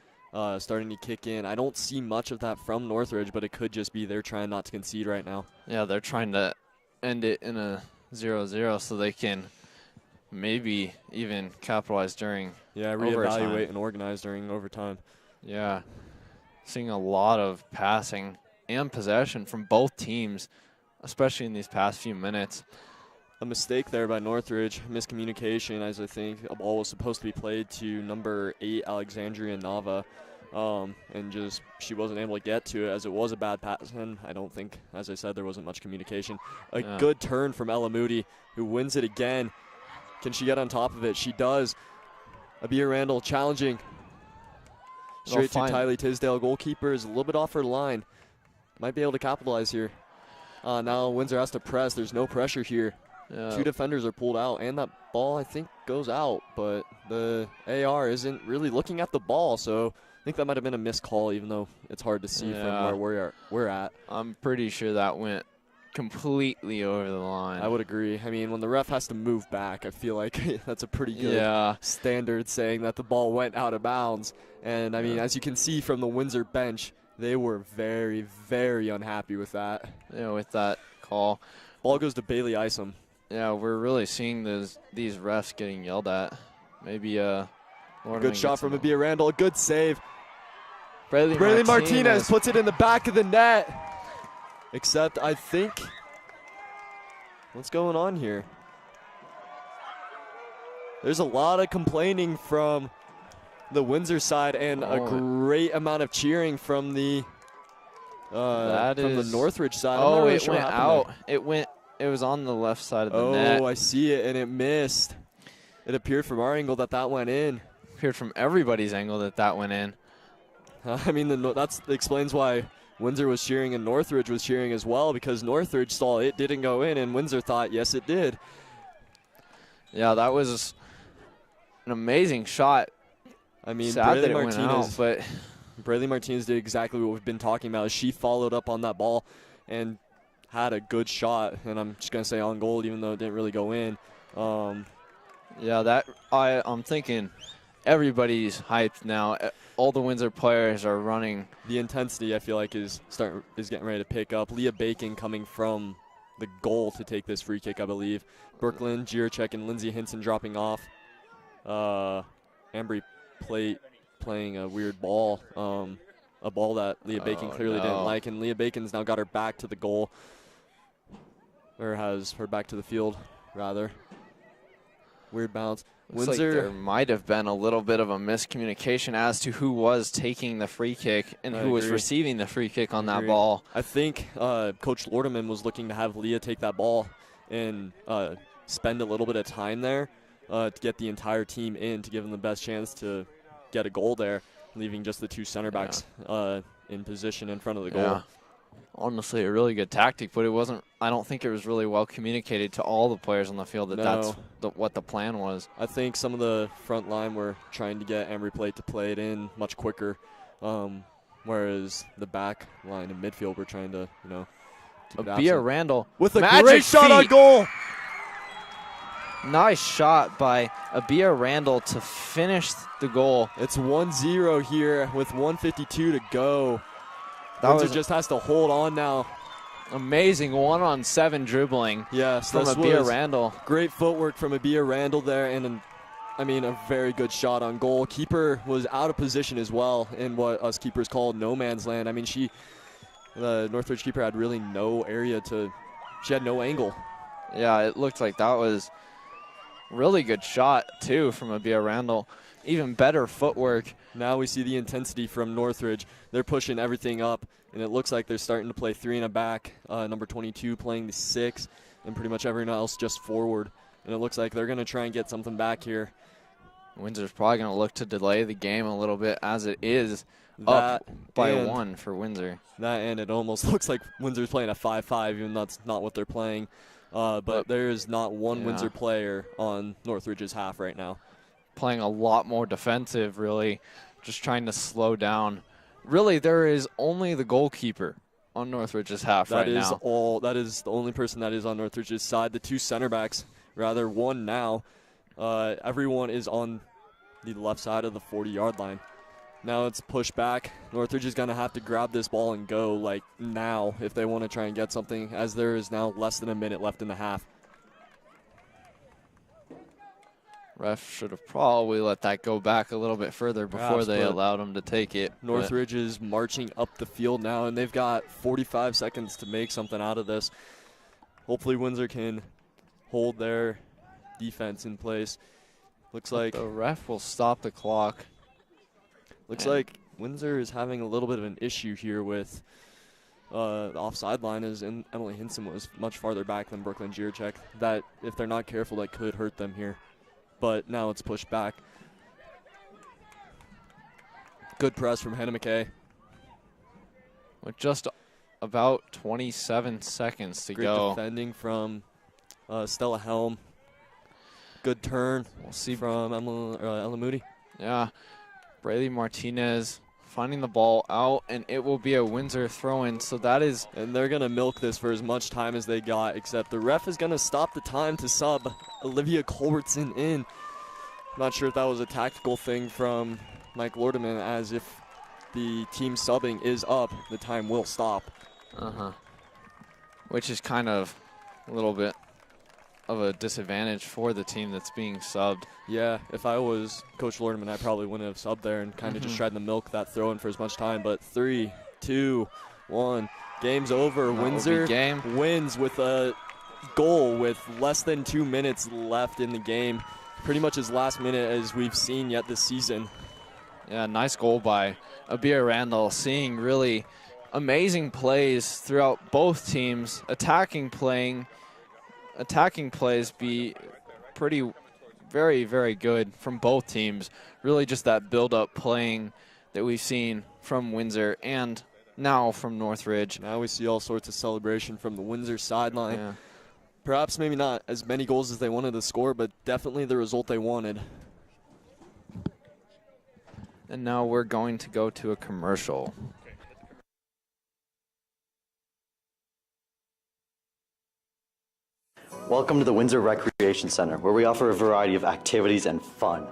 starting to kick in. I don't see much of that from Northridge, but it could just be they're trying not to concede right now. Yeah, they're trying to end it in a 0-0 so they can maybe even capitalize during reevaluate overtime. and organize during overtime. Yeah. Seeing a lot of passing and possession from both teams, especially in these past few minutes. A mistake there by Northridge, miscommunication, as I think a ball was supposed to be played to number 8, Alexandria Nava, and just she wasn't able to get to it as it was a bad pass. And I don't think, as I said, there wasn't much communication. A good turn from Ella Moody, who wins it again. Can she get on top of it? She does. Abia Randall challenging. Straight to Tylee Tisdale. Goalkeeper is a little bit off her line. Might be able to capitalize here. Now Windsor has to press. There's no pressure here. Yeah. 2 defenders are pulled out, and that ball, I think, goes out. But the AR isn't really looking at the ball, so I think that might have been a missed call, even though it's hard to see from where we're at. I'm pretty sure that went completely over the line. I would agree. I mean, when the ref has to move back, I feel like that's a pretty good standard saying that the ball went out of bounds. And, I mean, as you can see from the Windsor bench, they were very, very unhappy with that. Yeah, with that call. Ball goes to Bailey Isom. Yeah, we're really seeing these refs getting yelled at. Maybe a good shot from Abia Randall. A good save. Braylee Martinez puts it in the back of the net. Except, I think, what's going on here? There's a lot of complaining from the Windsor side and a great amount of cheering from the Northridge side. Oh, it went out. It was on the left side of the net. Oh, I see it, and it missed. It appeared from our angle that went in. Appeared from everybody's angle that went in. I mean, that explains why Windsor was cheering and Northridge was cheering as well, because Northridge saw it didn't go in, and Windsor thought, yes, it did. Yeah, that was an amazing shot. I mean, Braylee Martinez did exactly what we've been talking about. She followed up on that ball and had a good shot, and I'm just going to say on goal, even though it didn't really go in. I'm thinking everybody's hyped now. All the Windsor players are running. The intensity, I feel like, is getting ready to pick up. Leah Bacon coming from the goal to take this free kick, I believe. Brooklyn, Jiracek, and Lindsay Hinson dropping off. Ambry Plate playing a weird ball, a ball that Leah Bacon clearly didn't like, and Leah Bacon's now got her back to the goal, or has her back to the field, rather. Weird bounce. Windsor, like there might have been a little bit of a miscommunication as to who was taking the free kick and who was receiving the free kick on that ball. I think Coach Lordeman was looking to have Leah take that ball and spend a little bit of time there to get the entire team in to give them the best chance to get a goal there, leaving just the 2 center backs in position in front of the goal. Yeah. Honestly, a really good tactic, but I don't think it was really well communicated to all the players on the field that's what the plan was. I think some of the front line were trying to get Ambry Plate to play it in much quicker, whereas the back line and midfield were trying to, keep it Abia Randall with a great shot on goal. Nice shot by Abia Randall to finish the goal. It's 1-0 here with 1:52 to go. Windsor just has to hold on now. Amazing 1-on-7 dribbling. Yes, from Abia Randall. Great footwork from Abia Randall there, and a very good shot on goal. Keeper was out of position as well in what us keepers call no man's land. I mean, the Northridge keeper had really no area she had no angle. Yeah, it looked like that was really good shot too from Abia Randall. Even better footwork. Now we see the intensity from Northridge. They're pushing everything up, and it looks like they're starting to play 3 in a back. Number 22 playing the 6, and pretty much everyone else just forward. And it looks like they're going to try and get something back here. Windsor's probably going to look to delay the game a little bit as it is up by 1 for Windsor. That, and it almost looks like Windsor's playing a 5-5, even though that's not what they're playing. But there is not one Windsor player on Northridge's half right now. Playing a lot more defensive, really, just trying to slow down. Really, there is only the goalkeeper on Northridge's half right now. That is the only person that is on Northridge's side. The 2 center backs, rather one now. Everyone is on the left side of the 40-yard line. Now it's pushed back. Northridge is going to have to grab this ball and go like now if they want to try and get something, as there is now less than a minute left in the half. Ref should have probably let that go back a little bit further before they allowed him to take it. Northridge is marching up the field now, and they've got 45 seconds to make something out of this. Hopefully Windsor can hold their defense in place. Looks like the ref will stop the clock. Looks like Windsor is having a little bit of an issue here with the offside line, as Emily Hinson was much farther back than Brooklyn Jiracek. That, if they're not careful, that could hurt them here. But now it's pushed back. Good press from Hannah McKay. With just about 27 seconds to go. Great defending from Stella Helm. Good turn. We'll see from Ella Moody. Yeah. Braylee Martinez finding the ball out, and it will be a Windsor throw-in. So that is... And they're going to milk this for as much time as they got, except the ref is going to stop the time to sub Olivia Culbertson in. Not sure if that was a tactical thing from Mike Lordeman, as if the team subbing is up, the time will stop. Which is kind of a little bit of a disadvantage for the team that's being subbed. Yeah, if I was Coach Lordeman, I probably wouldn't have subbed there and kind of just tried to milk that throw in for as much time. But 3, 2, 1, game's over. Windsor wins with a goal with less than 2 minutes left in the game. Pretty much as last minute as we've seen yet this season. Yeah, nice goal by Abia Randall, seeing really amazing plays throughout both teams, attacking plays be very, very good from both teams. Really just that build-up playing that we've seen from Windsor and now from Northridge. Now we see all sorts of celebration from the Windsor sideline. Yeah. Perhaps maybe not as many goals as they wanted to score, but definitely the result they wanted. And now we're going to go to a commercial. Welcome to the Windsor Recreation Center, where we offer a variety of activities and fun.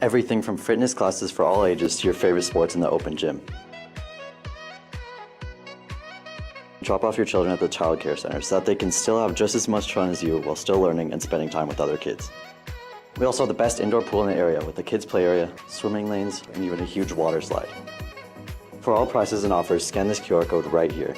Everything from fitness classes for all ages to your favorite sports in the open gym. Drop off your children at the child care center so that they can still have just as much fun as you while still learning and spending time with other kids. We also have the best indoor pool in the area with a kids play area, swimming lanes, and even a huge water slide. For all prices and offers, scan this QR code right here.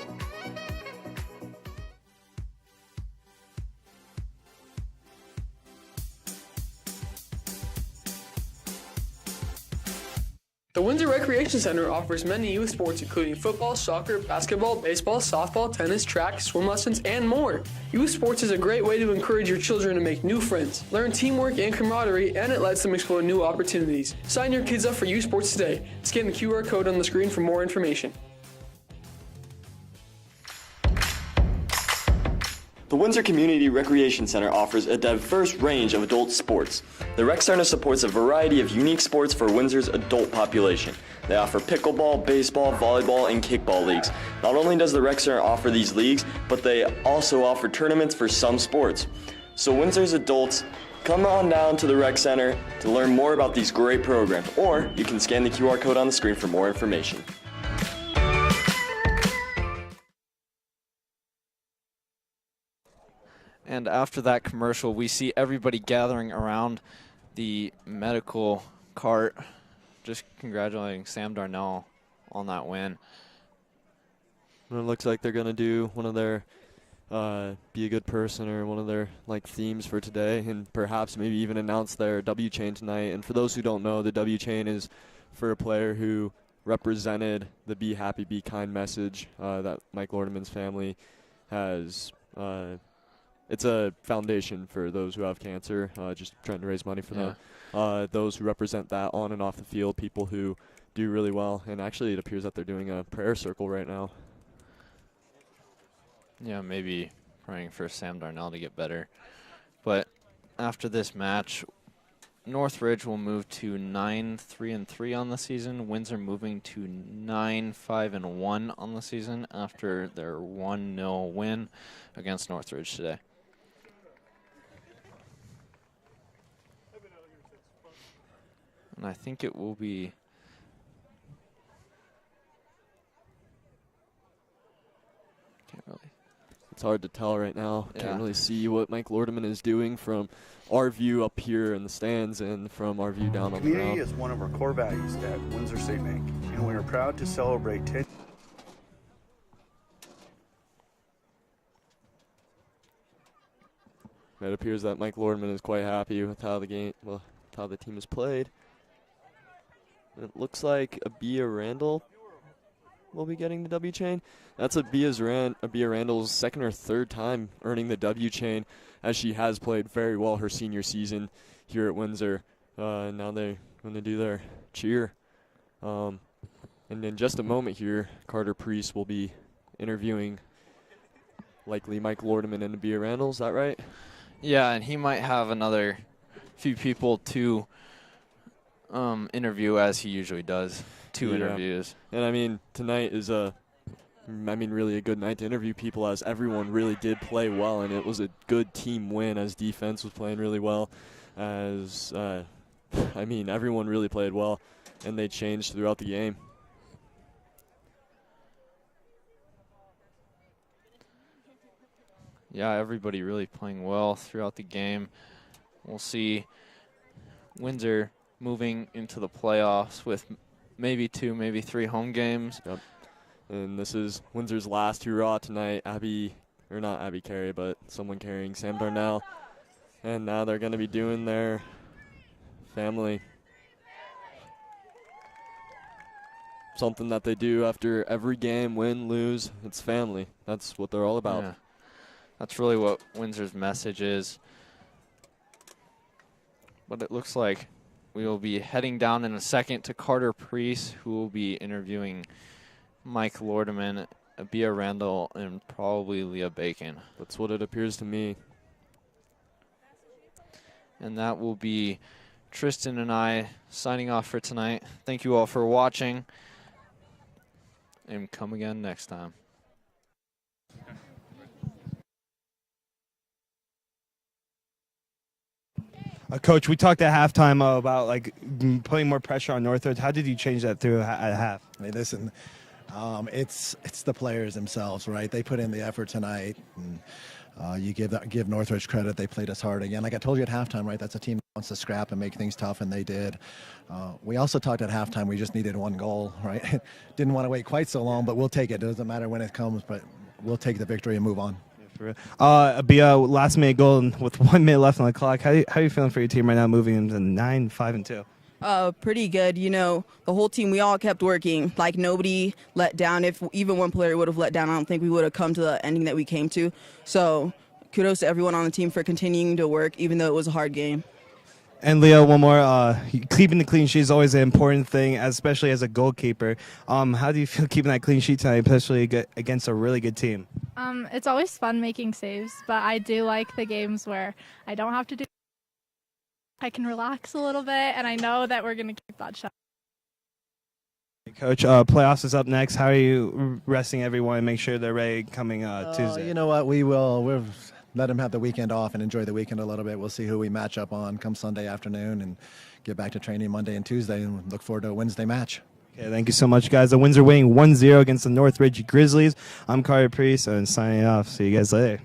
The Windsor Recreation Center offers many youth sports including football, soccer, basketball, baseball, softball, tennis, track, swim lessons, and more. Youth sports is a great way to encourage your children to make new friends, learn teamwork and camaraderie, and it lets them explore new opportunities. Sign your kids up for youth sports today. Scan the QR code on the screen for more information. The Windsor Community Recreation Center offers a diverse range of adult sports. The Rec Center supports a variety of unique sports for Windsor's adult population. They offer pickleball, baseball, volleyball, and kickball leagues. Not only does the Rec Center offer these leagues, but they also offer tournaments for some sports. So Windsor's adults, come on down to the Rec Center to learn more about these great programs, or you can scan the QR code on the screen for more information. And after that commercial, we see everybody gathering around the medical cart, just congratulating Sam Darnell on that win. And it looks like they're going to do one of their be a good person or one of their themes for today, and perhaps maybe even announce their W chain tonight. And for those who don't know, the W chain is for a player who represented the Be Happy, Be Kind message that Mike Lordeman's family has It's a foundation for those who have cancer, just trying to raise money for them. Those who represent that on and off the field, people who do really well. And actually it appears that they're doing a prayer circle right now. Yeah, maybe praying for Sam Darnell to get better. But after this match, Northridge will move to 9-3-3 on the season. Windsor moving to 9-5-1 on the season after their 1-0 win against Northridge today. And I think it will be... Can't really... It's hard to tell right now. Yeah. Can't really see what Mike Lordeman is doing from our view up here in the stands and from our view down on the Community ground. is one of our core values at Windsor State Bank, and we are proud to celebrate 10. It appears that Mike Lordeman is quite happy with how how the team has played. And it looks like Abia Randall will be getting the W chain. That's Abia Randall's second or third time earning the W chain, as she has played very well her senior season here at Windsor. Now they're going to do their cheer. And in just a moment here, Carter Priest will be interviewing likely Mike Lordeman and Abia Randall. Is that right? Yeah, and he might have another few people to interview, as he usually does. Two interviews. And I mean, tonight is really a good night to interview people, as everyone really did play well, and it was a good team win, as defense was playing really well, as everyone really played well, and they changed throughout the game. Yeah, everybody really playing well throughout the game. We'll see Windsor moving into the playoffs with maybe 2, maybe 3 home games. Yep. And this is Windsor's last hurrah tonight. Not Abby Carey, but someone carrying Sam Darnell. And now they're going to be doing their family. Something that they do after every game, win, lose. It's family. That's what they're all about. Yeah. That's really what Windsor's message is. But it looks like we will be heading down in a second to Carter Priest, who will be interviewing Mike Lordeman, Abia Randall, and probably Leah Bacon. That's what it appears to me. And that will be Tristan and I signing off for tonight. Thank you all for watching, and come again next time. Coach, we talked at halftime about putting more pressure on Northridge. How did you change that through at half? Hey, listen, it's the players themselves, right? They put in the effort tonight, and you give Northridge credit. They played us hard again. Like I told you at halftime, right? That's a team that wants to scrap and make things tough, and they did. We also talked at halftime. We just needed 1 goal, right? Didn't want to wait quite so long, but we'll take it. It doesn't matter when it comes, but we'll take the victory and move on. Abia, last minute goal with 1 minute left on the clock. How are you feeling for your team right now, moving into 9-5-2? Pretty good. You know, the whole team, we all kept working. Like, nobody let down. If even one player would have let down, I don't think we would have come to the ending that we came to. So kudos to everyone on the team for continuing to work, even though it was a hard game. And Leo, one more. Keeping the clean sheet is always an important thing, especially as a goalkeeper. How do you feel keeping that clean sheet tonight, especially against a really good team? It's always fun making saves, but I do like the games where I don't have to do. I can relax a little bit, and I know that we're going to keep that shot. Coach, playoffs is up next. How are you resting everyone and make sure they're ready coming Tuesday? You know what? We'll let them have the weekend off and enjoy the weekend a little bit. We'll see who we match up on come Sunday afternoon and get back to training Monday and Tuesday, and look forward to a Wednesday match. Okay, thank you so much, guys. The Windsor winning 1-0 against the Northridge Grizzlies. I'm Carter Priest, and signing off. See you guys later.